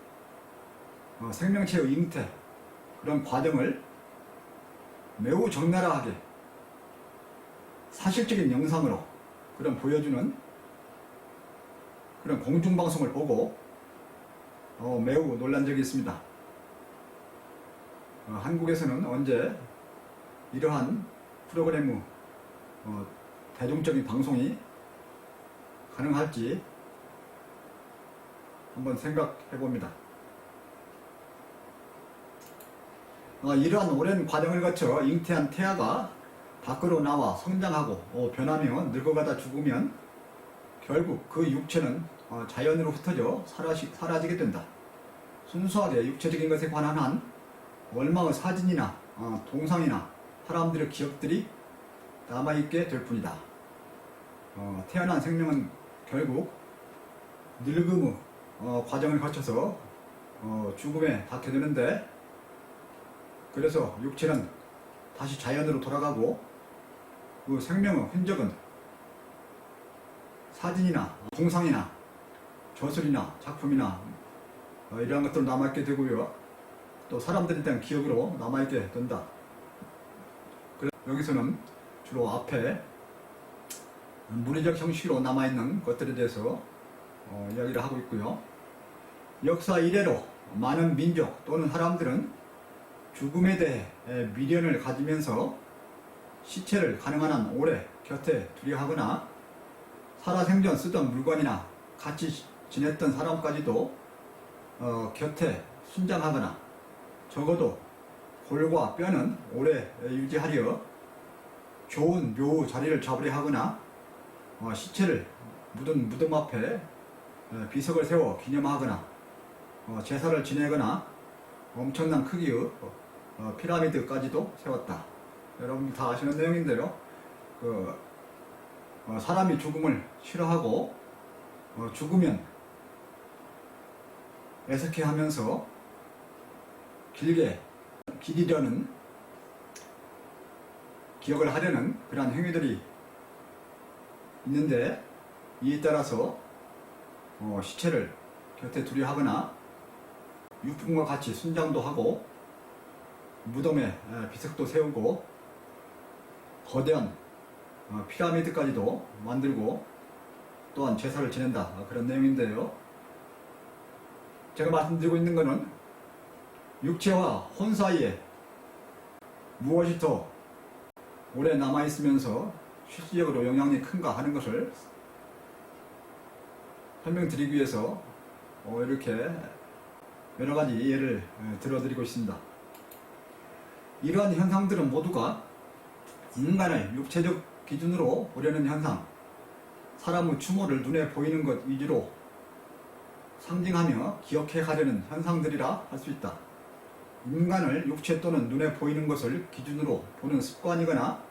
생명체의 잉태, 그런 과정을 매우 적나라하게 사실적인 영상으로 그런 보여주는 그런 공중방송을 보고 매우 놀란 적이 있습니다. 한국에서는 언제 이러한 프로그램의 대중적인 방송이 가능할지 한번 생각해 봅니다. 이러한 오랜 과정을 거쳐 잉태한 태아가 밖으로 나와 성장하고 변하며 늙어가다 죽으면 결국 그 육체는 자연으로 흩어져 사라지게 된다. 순수하게 육체적인 것에 관한 한 얼마의 사진이나 동상이나 사람들의 기억들이 남아있게 될 뿐이다. 태어난 생명은 결국 늙음의 과정을 거쳐서 죽음에 닿게 되는데, 그래서 육체는 다시 자연으로 돌아가고 그 생명의 흔적은 사진이나 동상이나 저술이나 작품이나 이러한 것들로 남아있게 되고요. 또 사람들에 대한 기억으로 남아있게 된다. 그래서 여기서는 주로 앞에 물리적 형식으로 남아있는 것들에 대해서 이야기를 하고 있고요. 역사 이래로 많은 민족 또는 사람들은 죽음에 대해 미련을 가지면서 시체를 가능한 한 오래 곁에 두려 하거나, 살아생전 쓰던 물건이나 같이 지냈던 사람까지도 곁에 순장하거나, 적어도 골과 뼈는 오래 유지하려 좋은 묘 자리를 잡으려 하거나, 시체를 묻은 무덤 앞에 비석을 세워 기념하거나, 제사를 지내거나 엄청난 크기의 피라미드까지도 세웠다. 여러분 다 아시는 내용인데요. 사람이 죽음을 싫어하고 죽으면 애석해하면서 길게 기리려는, 기억을 하려는 그러한 행위들이 있는데, 이에 따라서 시체를 곁에 두려 하거나 유품과 같이 순장도 하고 무덤에 비석도 세우고 거대한 피라미드까지도 만들고 또한 제사를 지낸다. 그런 내용인데요. 제가 말씀드리고 있는 것은 육체와 혼 사이에 무엇이 더 오래 남아있으면서 실질적으로 영향이 큰가 하는 것을 설명드리기 위해서 이렇게 여러 가지 예를 들어드리고 있습니다. 이러한 현상들은 모두가 인간의 육체적 기준으로 보려는 현상, 사람의 추모를 눈에 보이는 것 위주로 상징하며 기억해 가려는 현상들이라 할 수 있다. 인간을 육체 또는 눈에 보이는 것을 기준으로 보는 습관이거나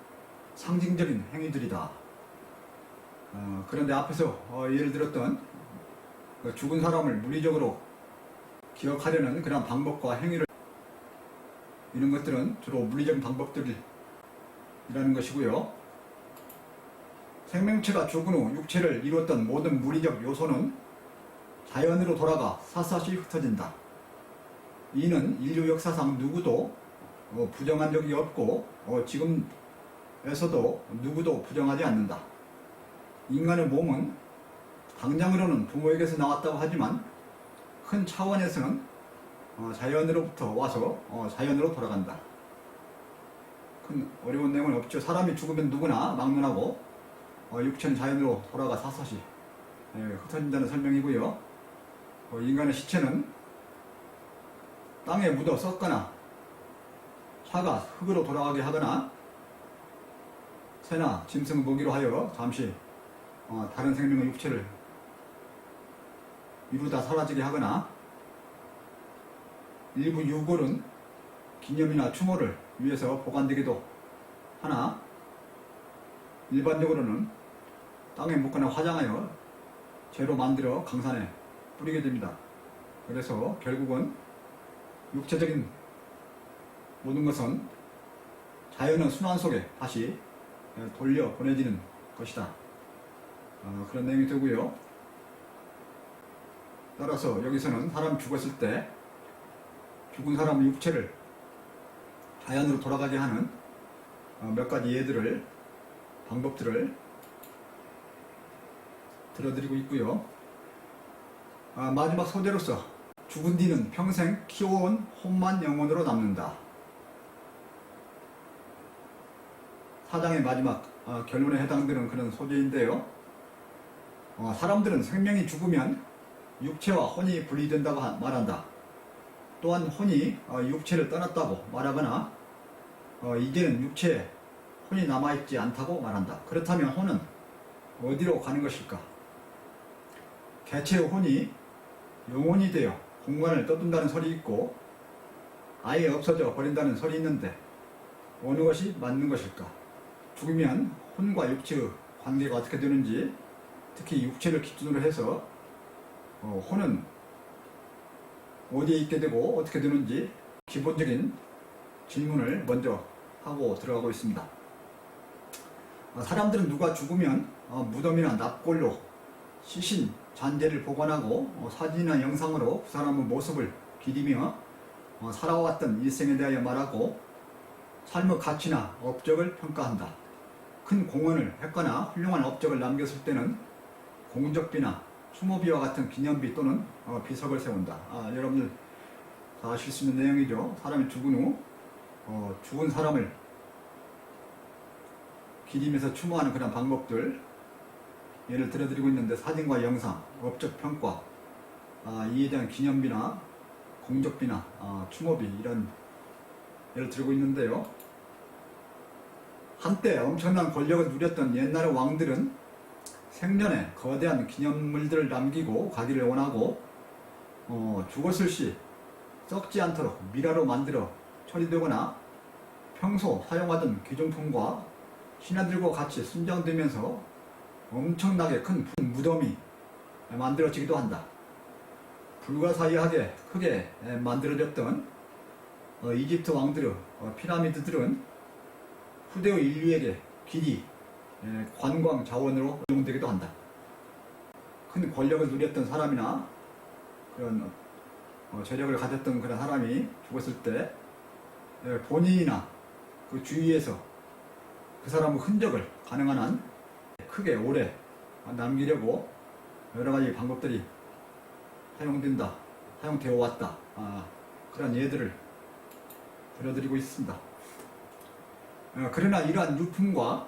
상징적인 행위들이다. 그런데 앞에서 예를 들었던 죽은 사람을 물리적으로 기억하려는 그런 방법과 행위를, 이런 것들은 주로 물리적인 방법들이라는 것이고요. 생명체가 죽은 후 육체를 이루었던 모든 물리적 요소는 자연으로 돌아가 샅샅이 흩어진다. 이는 인류 역사상 누구도 부정한 적이 없고 지금에서도 누구도 부정하지 않는다. 인간의 몸은 당장으로는 부모에게서 나왔다고 하지만 큰 차원에서는 자연으로부터 와서 자연으로 돌아간다. 큰 어려운 내용은 없죠. 사람이 죽으면 누구나 막론하고 육체는 자연으로 돌아가 샅샅이 흩어진다는 설명이고요. 인간의 시체는 땅에 묻어 썩거나 차가 흙으로 돌아가게 하거나 새나 짐승을 먹이로 하여 잠시 다른 생명의 육체를 이루다 사라지게 하거나 일부 유골은 기념이나 추모를 위해서 보관되기도 하나 일반적으로는 땅에 묻거나 화장하여 재로 만들어 강산에 뿌리게 됩니다. 그래서 결국은 육체적인 모든 것은 자연의 순환 속에 다시 돌려 보내지는 것이다. 그런 내용이 되고요. 따라서 여기서는 사람이 죽었을 때 죽은 사람의 육체를 자연으로 돌아가게 하는 몇 가지 예들을, 방법들을 들어드리고 있고요. 마지막 소재로서 죽은 뒤는 평생 키워온 혼만 영혼으로 남는다. 사장의 마지막 결론에 해당되는 그런 소재인데요. 사람들은 생명이 죽으면 육체와 혼이 분리된다고 말한다. 또한 혼이 육체를 떠났다고 말하거나 이제는 육체에 혼이 남아있지 않다고 말한다. 그렇다면 혼은 어디로 가는 것일까? 개체의 혼이 영혼이 되어 공간을 떠든다는 설이 있고 아예 없어져 버린다는 설이 있는데 어느 것이 맞는 것일까? 죽으면 혼과 육체의 관계가 어떻게 되는지, 특히 육체를 기준으로 해서 혼은 어디에 있게 되고 어떻게 되는지 기본적인 질문을 먼저 하고 들어가고 있습니다. 사람들은 누가 죽으면 무덤이나 납골로 시신, 잔재를 보관하고 사진이나 영상으로 그 사람의 모습을 기리며 살아왔던 일생에 대하여 말하고 삶의 가치나 업적을 평가한다. 큰 공헌을 했거나 훌륭한 업적을 남겼을 때는 공적비나 추모비와 같은 기념비 또는 비석을 세운다. 여러분들 다 아실 수 있는 내용이죠. 사람이 죽은 후 죽은 사람을 기리면서 추모하는 그런 방법들 예를 들어드리고 있는데, 사진과 영상, 업적 평가, 이에 대한 기념비나 공적비나 추모비, 이런 예를 들고 있는데요. 한때 엄청난 권력을 누렸던 옛날의 왕들은 생전에 거대한 기념물들을 남기고 가기를 원하고 죽었을 시 썩지 않도록 미라로 만들어 처리되거나 평소 사용하던 귀중품과 신하들과 같이 순장되면서 엄청나게 큰 무덤이 만들어지기도 한다. 불가사의하게 크게 만들어졌던 이집트 왕들의 피라미드들은 후대의 인류에게 길이 관광 자원으로 이용되기도 한다. 큰 권력을 누렸던 사람이나 그런 재력을 가졌던 그런 사람이 죽었을 때 본인이나 그 주위에서 그 사람의 흔적을 가능한 한 크게 오래 남기려고 여러 가지 방법들이 사용된다. 사용되어 왔다. 그런 예들을 들어드리고 있습니다. 그러나 이러한 유품과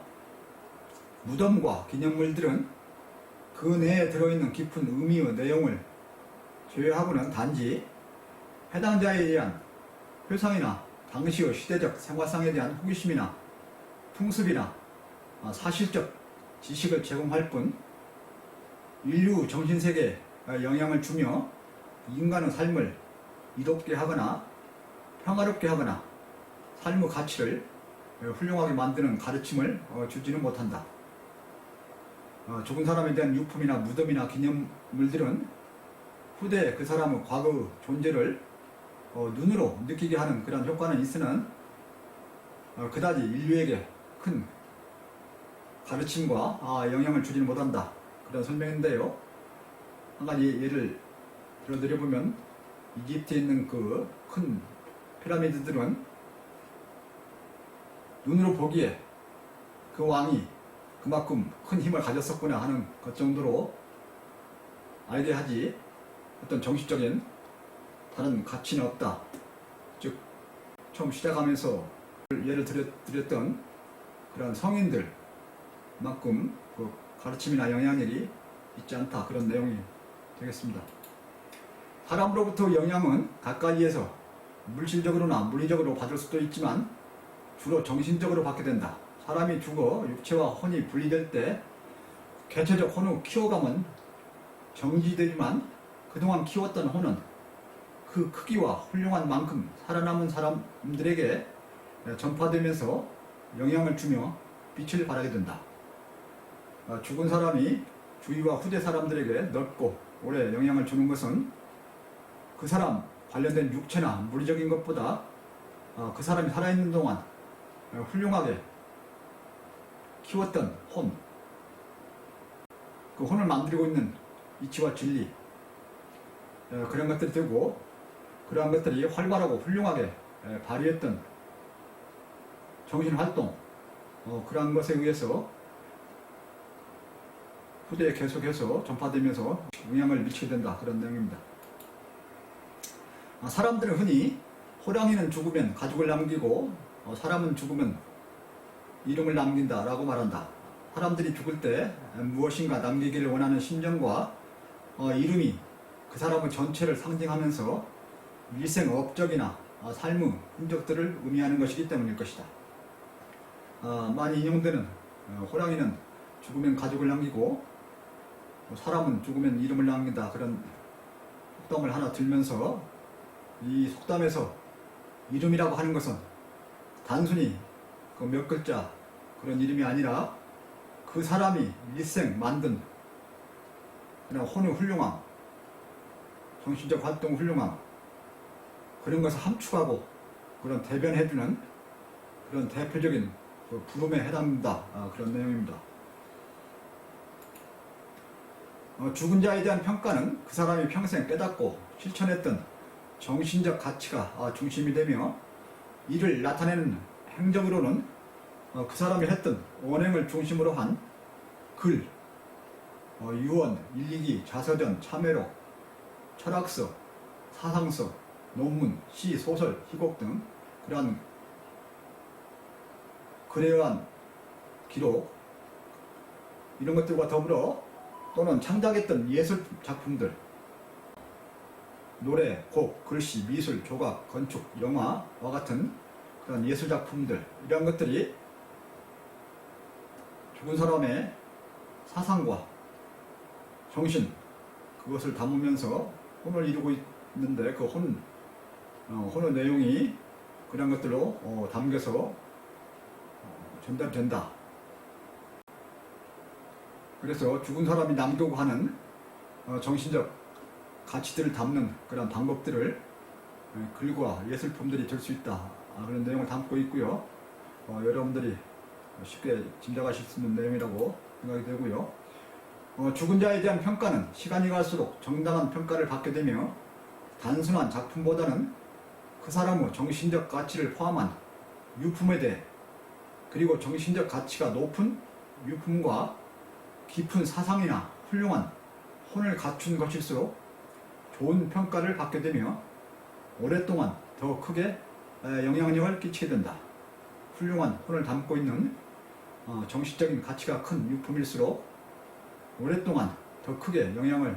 무덤과 기념물들은 그 내에 들어있는 깊은 의미의 내용을 제외하고는 단지 해당자에 대한 표상이나 당시의 시대적 생활상에 대한 호기심이나 풍습이나 사실적 지식을 제공할 뿐 인류 정신세계에 영향을 주며 인간의 삶을 이롭게 하거나 평화롭게 하거나 삶의 가치를 훌륭하게 만드는 가르침을 주지는 못한다. 죽은 사람에 대한 유품이나 무덤이나 기념물들은 후대에 그 사람의 과거 존재를 눈으로 느끼게 하는 그런 효과는 있으나 그다지 인류에게 큰 가르침과 영향을 주지는 못한다. 그런 설명인데요. 한 가지 예를 들어드려보면 이집트에 있는 그 큰 피라미드들은 눈으로 보기에 그 왕이 그만큼 큰 힘을 가졌었구나 하는 것 정도로 알게 하지 어떤 정신적인 다른 가치는 없다. 즉 처음 시작하면서 예를 드렸던 그런 성인들만큼 그 가르침이나 영향력이 있지 않다. 그런 내용이 되겠습니다. 사람으로부터 영향은 가까이에서 물질적으로나 물리적으로 받을 수도 있지만 주로 정신적으로 받게 된다. 사람이 죽어 육체와 혼이 분리될 때 개체적 혼의 키워감은 정지되지만 그동안 키웠던 혼은 그 크기와 훌륭한 만큼 살아남은 사람들에게 전파되면서 영향을 주며 빛을 발하게 된다. 죽은 사람이 주위와 후대 사람들에게 넓고 오래 영향을 주는 것은 그 사람 관련된 육체나 물리적인 것보다 그 사람이 살아있는 동안 훌륭하게 키웠던 혼, 그 혼을 만들고 있는 이치와 진리, 그런 것들이 되고 그러한 것들이 활발하고 훌륭하게 발휘했던 정신활동, 그러한 것에 의해서 후대에 계속해서 전파되면서 영향을 미치게 된다. 그런 내용입니다. 사람들은 흔히 호랑이는 죽으면 가죽을 남기고 사람은 죽으면 이름을 남긴다 라고 말한다. 사람들이 죽을 때 무엇인가 남기기를 원하는 심정과 이름이 그 사람의 전체를 상징하면서 일생 업적이나 삶의 흔적들을 의미하는 것이기 때문일 것이다. 많이 인용되는 호랑이는 죽으면 가죽을 남기고 사람은 죽으면 이름을 남긴다. 그런 속담을 하나 들면서 이 속담에서 이름이라고 하는 것은 단순히 그 몇 글자 그런 이름이 아니라 그 사람이 일생 만든 그냥 혼의 훌륭함, 정신적 활동 훌륭함, 그런 것을 함축하고 그런 대변해주는 그런 대표적인 그 부름에 해당된다. 그런 내용입니다. 죽은 자에 대한 평가는 그 사람이 평생 깨닫고 실천했던 정신적 가치가 중심이 되며 이를 나타내는 행적으로는 그 사람이 했던 언행을 중심으로 한 글, 유언, 일기기, 자서전, 참회록, 철학서, 사상서, 논문, 시, 소설, 희곡 등 그러한 글에 의한 기록, 이런 것들과 더불어 또는 창작했던 예술 작품들, 노래, 곡, 글씨, 미술, 조각, 건축, 영화와 같은 그런 예술 작품들, 이런 것들이 죽은 사람의 사상과 정신, 그것을 담으면서 혼을 이루고 있는데 그 혼의 내용이 그런 것들로 담겨서 전달된다. 그래서 죽은 사람이 남기고 하는 정신적 가치들을 담는 그런 방법들을 글과 예술품들이 될 수 있다. 그런 내용을 담고 있고요. 여러분들이 쉽게 짐작하실 수 있는 내용이라고 생각이 되고요. 죽은 자에 대한 평가는 시간이 갈수록 정당한 평가를 받게 되며 단순한 작품보다는 그 사람의 정신적 가치를 포함한 유품에 대해 그리고 정신적 가치가 높은 유품과 깊은 사상이나 훌륭한 혼을 갖춘 것일수록 좋은 평가를 받게 되며 오랫동안 더 크게 영향력을 끼치게 된다. 훌륭한 혼을 담고 있는 정신적인 가치가 큰 유품일수록 오랫동안 더 크게 영향을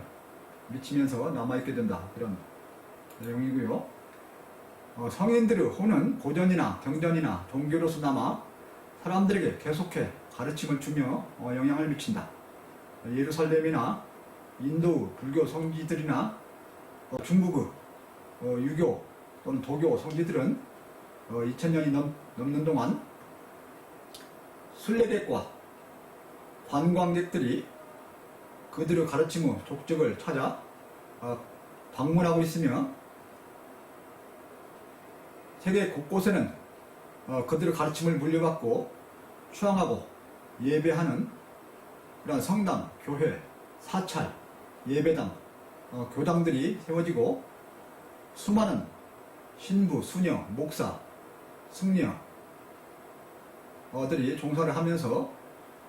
미치면서 남아있게 된다. 그런 내용이고요. 성인들의 혼은 고전이나 경전이나 종교로서 남아 사람들에게 계속해 가르침을 주며 영향을 미친다. 예루살렘이나 인도 불교 성지들이나 중국의 유교 또는 도교 성지들은 2000년이 넘는 동안 순례객과 관광객들이 그들의 가르침의 족적을 찾아 방문하고 있으며 세계 곳곳에는 그들의 가르침을 물려받고 추앙하고 예배하는 그런 성당, 교회, 사찰, 예배당, 교당들이 세워지고 수많은 신부, 수녀, 목사, 승려들이 종사를 하면서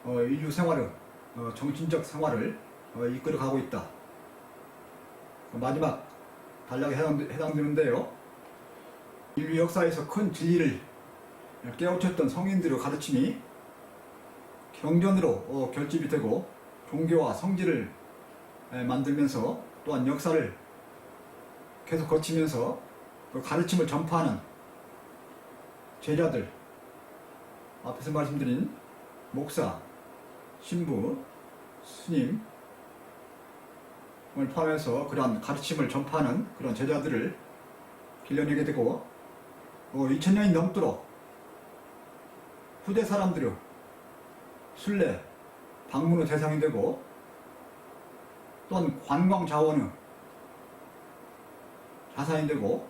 인류 생활을 정신적 생활을 이끌어가고 있다. 마지막 단락에 해당되는데요. 인류 역사에서 큰 진리를 깨우쳤던 성인들의 가르침이 경전으로 결집이 되고 종교와 성지를 만들면서 또한 역사를 계속 거치면서 그 가르침을 전파하는 제자들, 앞에서 말씀드린 목사, 신부, 스님을 포함해서 그러한 가르침을 전파하는 그런 제자들을 길러내게 되고 2000년이 넘도록 후대 사람들의 순례, 방문의 대상이 되고 또한 관광 자원의 자산이 되고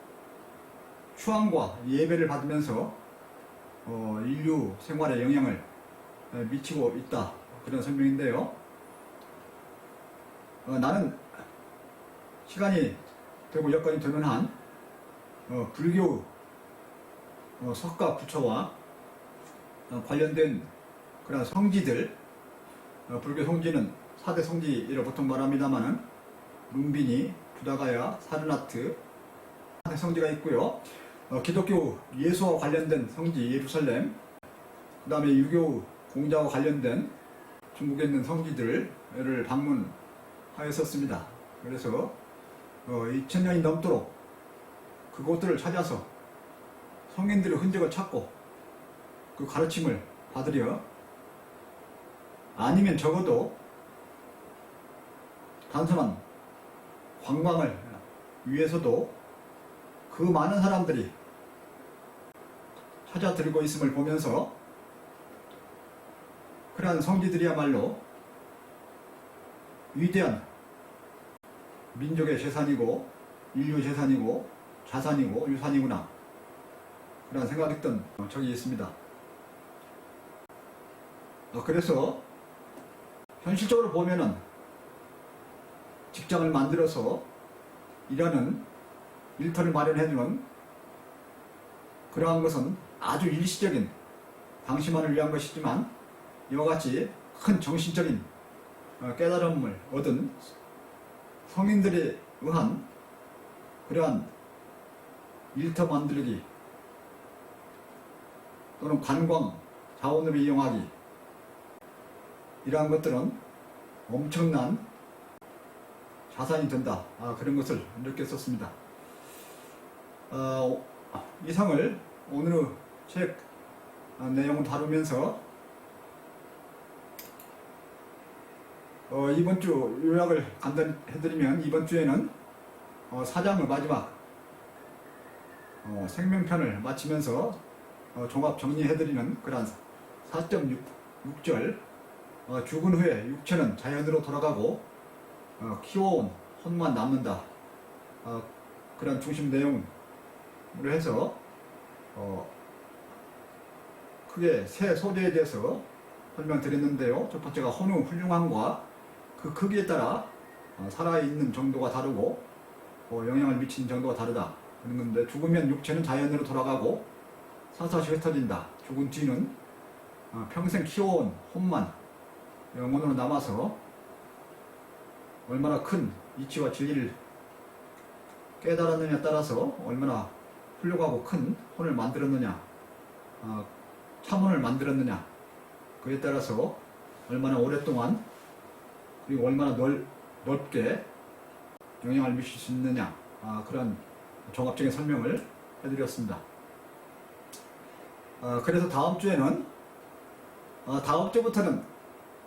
추앙과 예배를 받으면서 인류 생활에 영향을 미치고 있다. 그런 설명인데요. 나는 시간이 되고 여건이 되는 한 불교 석가 부처와 관련된 그런 성지들, 불교 성지는 4대 성지라고 보통 말합니다만은 룸비니, 부다가야, 사르나트 4대 성지가 있고요. 기독교 예수와 관련된 성지 예루살렘, 그 다음에 유교 공자와 관련된 중국에 있는 성지들을 방문하였었습니다. 그래서 2000년이 넘도록 그곳들을 찾아서 성인들의 흔적을 찾고 그 가르침을 받으려, 아니면 적어도 단순한 관광을 위해서도 그 많은 사람들이 찾아들고 있음을 보면서 그러한 성지들이야말로 위대한 민족의 재산이고 인류 재산이고 자산이고 유산이구나, 그런 생각했던 적이 있습니다. 그래서 현실적으로 보면은 직장을 만들어서 일하는 일터를 마련해주는 그러한 것은 아주 일시적인 방심만을 위한 것이지만, 이와 같이 큰 정신적인 깨달음을 얻은 성인들에 의한 그러한 일터 만들기 또는 관광 자원으로 이용하기, 이러한 것들은 엄청난 자산이 된다. 그런 것을 느꼈었습니다. 이상을 오늘의 책 내용을 다루면서 이번 주 요약을 간단히 해드리면, 이번 주에는 4장의 마지막 생명편을 마치면서 종합 정리해드리는 그런 4.6절 죽은 후에 육체는 자연으로 돌아가고 키워온 혼만 남는다, 그런 중심 내용으로 해서 크게 세 소재에 대해서 설명드렸는데요. 첫 번째가 혼의 훌륭함과 그 크기에 따라 살아있는 정도가 다르고 영향을 미치는 정도가 다르다 그런 건데, 죽으면 육체는 자연으로 돌아가고 사사시 흩어진다. 죽은 뒤는 평생 키워온 혼만 영혼으로 남아서 얼마나 큰 이치와 진리를 깨달았느냐에 따라서 얼마나 훌륭하고 큰 혼을 만들었느냐, 참혼을 만들었느냐, 그에 따라서 얼마나 오랫동안 그리고 얼마나 넓게 영향을 미칠 수 있느냐, 그런 종합적인 설명을 해드렸습니다. 그래서 다음 주에는 다음 주부터는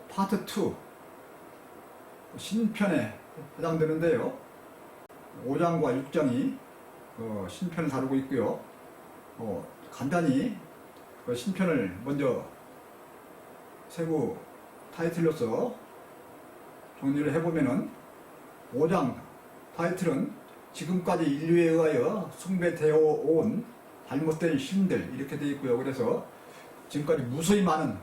파트 2 신편에 해당되는데요. 5장과 6장이 신편을 다루고 있고요. 간단히 그 신편을 먼저 세부 타이틀로서 정리를 해보면은 5장 타이틀은 지금까지 인류에 의하여 숭배되어 온 잘못된 신들 이렇게 되어 있고요. 그래서 지금까지 무수히 많은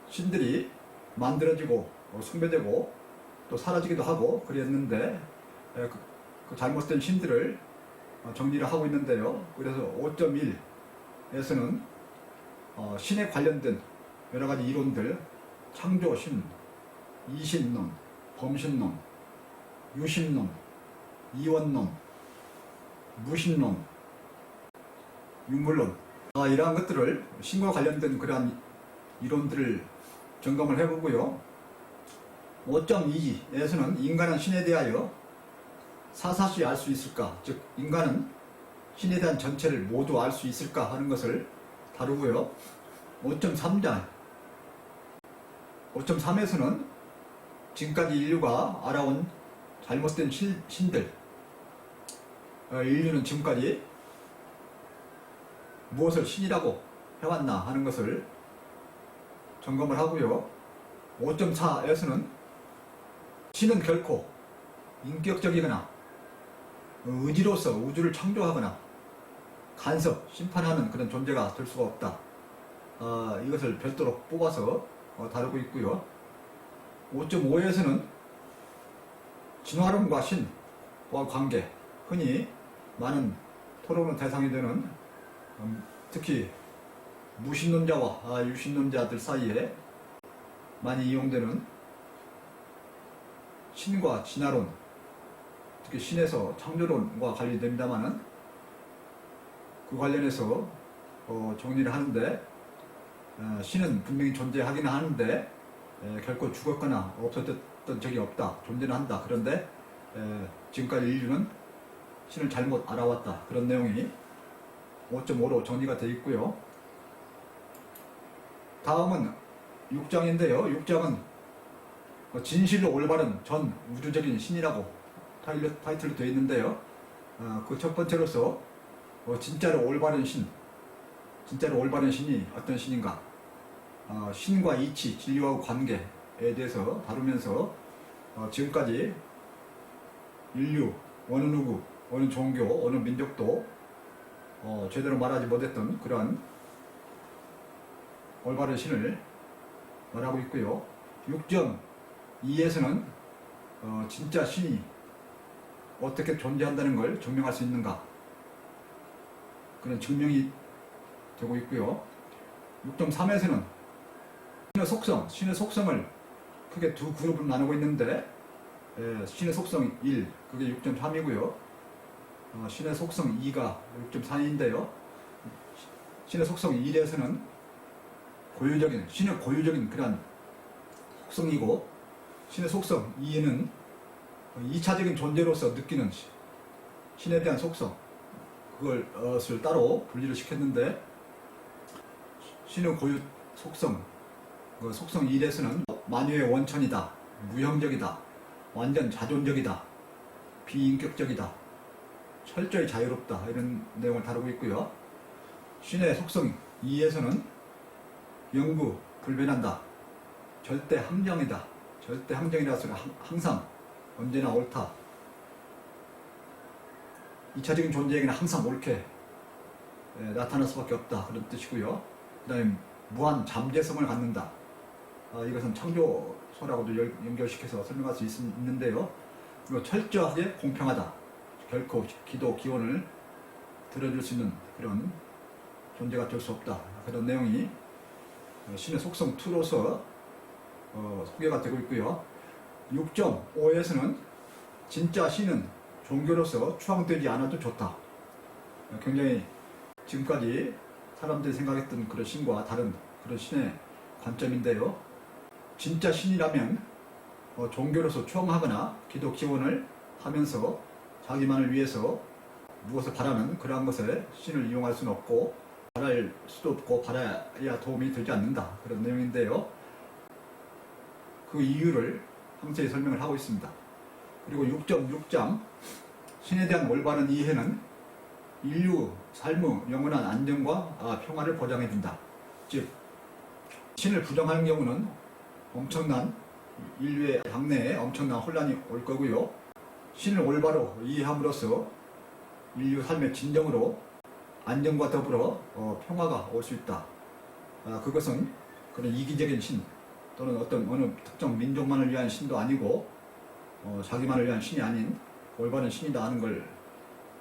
신들이 만들어지고 숭배되고 또 사라지기도 하고 그랬는데 그 잘못된 신들을 정리를 하고 있는데요. 그래서 5.1에서는 신에 관련된 여러 가지 이론들, 창조신, 이신론, 범신론, 유신론, 이원론, 무신론, 유물론, 이러한 것들을 신과 관련된 그러한 이론들을 점검을 해보고요. 5.2에서는 인간은 신에 대하여 사사시 알 수 있을까, 즉 인간은 신에 대한 전체를 모두 알 수 있을까 하는 것을 다루고요. 5.3장 5.3에서는 지금까지 인류가 알아온 잘못된 신들, 인류는 지금까지 무엇을 신이라고 해왔나 하는 것을 점검을 하고요. 5.4에서는 신은 결코 인격적이거나 의지로서 우주를 창조하거나 간섭, 심판하는 그런 존재가 될 수가 없다. 이것을 별도로 뽑아서 다루고 있고요. 5.5에서는 진화론과 신과 관계, 흔히 많은 토론의 대상이 되는 특히 무신론자와 유신론자들 사이에 많이 이용되는 신과 진화론, 특히 신에서 창조론과 관련됩니다만은 그 관련해서 정리를 하는데 신은 분명히 존재하기는 하는데 결코 죽었거나 없어졌던 적이 없다. 존재는 한다. 그런데 지금까지 인류는 신을 잘못 알아왔다. 그런 내용이 5.5로 정리가 되어 있고요. 다음은 6장인데요. 6장은 진실로 올바른 전 우주적인 신이라고 타이틀로 되어 있는데요. 그 첫 번째로서 진짜로 올바른 신이 어떤 신인가, 신과 이치, 진리와 관계에 대해서 다루면서 지금까지 인류, 어느 누구, 어느 종교, 어느 민족도 제대로 말하지 못했던 그러한 올바른 신을 말하고 있고요. 6.2에서는 진짜 신이 어떻게 존재한다는 걸 증명할 수 있는가, 그런 증명이 되고 있고요. 6.3에서는 신의 속성을 크게 두 그룹으로 나누고 있는데 신의 속성 1, 그게 6.3이고요. 신의 속성 2가 6.4인데요. 신의 속성 1에서는 신의 고유적인 그런 속성이고, 신의 속성 2에는 2차적인 존재로서 느끼는 신에 대한 속성, 그것을 따로 분리를 시켰는데, 신의 고유 속성, 그 속성 1에서는 만유의 원천이다, 무형적이다, 완전 자존적이다, 비인격적이다, 철저히 자유롭다, 이런 내용을 다루고 있고요. 신의 속성 2에서는 영구 불변한다, 절대 함정이다, 절대 함정이라서 항상 언제나 옳다, 2차적인 존재에게는 항상 옳게 나타날 수밖에 없다, 그런 뜻이고요. 그 다음에 무한 잠재성을 갖는다, 이것은 창조소라고도 연결시켜서 설명할 수 있는데요. 그리고 철저하게 공평하다, 결코 기도 기원을 들어줄 수 있는 그런 존재가 될 수 없다, 그런 내용이 신의 속성 2로서 소개가 되고 있고요. 6.5에서는 진짜 신은 종교로서 추앙되지 않아도 좋다. 굉장히 지금까지 사람들이 생각했던 그런 신과 다른 그런 신의 관점인데요. 진짜 신이라면 종교로서 추앙하거나 기도 기원을 하면서 자기만을 위해서 무엇을 바라는 그러한 것에 신을 이용할 수는 없고 바랄 수도 없고 바라야 도움이 되지 않는다. 그런 내용인데요. 그 이유를 상세히 설명을 하고 있습니다. 그리고 6.6장 신에 대한 올바른 이해는 인류 삶의 영원한 안정과 평화를 보장해준다. 즉 신을 부정하는 경우는 엄청난 인류의 장래에 엄청난 혼란이 올 거고요. 신을 올바로 이해함으로써 인류 삶의 진정으로 안정과 더불어 평화가 올 수 있다. 그것은 그런 이기적인 신 또는 어떤 어느 특정 민족만을 위한 신도 아니고 자기만을 위한 신이 아닌 올바른 신이다 하는 걸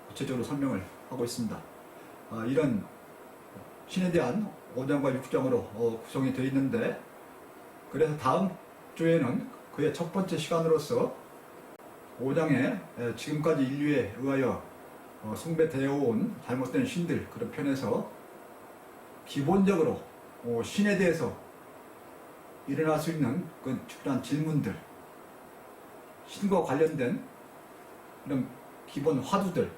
구체적으로 설명을 하고 있습니다. 이런 신에 대한 5장과 6장으로 구성이 되어 있는데, 그래서 다음 주에는 그의 첫 번째 시간으로서 5장에 지금까지 인류에 의하여 숭배되어 온 잘못된 신들 그런 편에서 기본적으로 신에 대해서 일어날 수 있는 그런 질문들, 신과 관련된 이런 기본 화두들,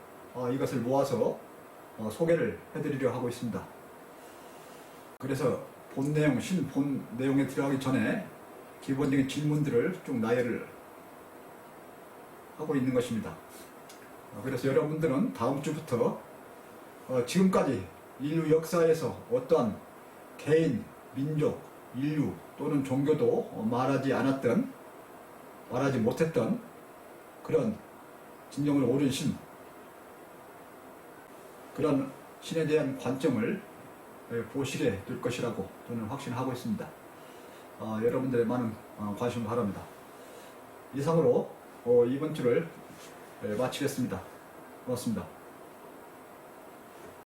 이것을 모아서 소개를 해드리려 하고 있습니다. 그래서 본 내용, 신 본 내용에 들어가기 전에 기본적인 질문들을 쭉 나열을 하고 있는 것입니다. 그래서 여러분들은 다음 주부터 지금까지 인류 역사에서 어떠한 개인, 민족, 인류 또는 종교도 말하지 못했던 그런 진정으로 옳은 신, 그런 신에 대한 관점을 보시게 될 것이라고 저는 확신하고 있습니다. 여러분들의 많은 관심 바랍니다. 이상으로 이번 주를 마치겠습니다. 고맙습니다.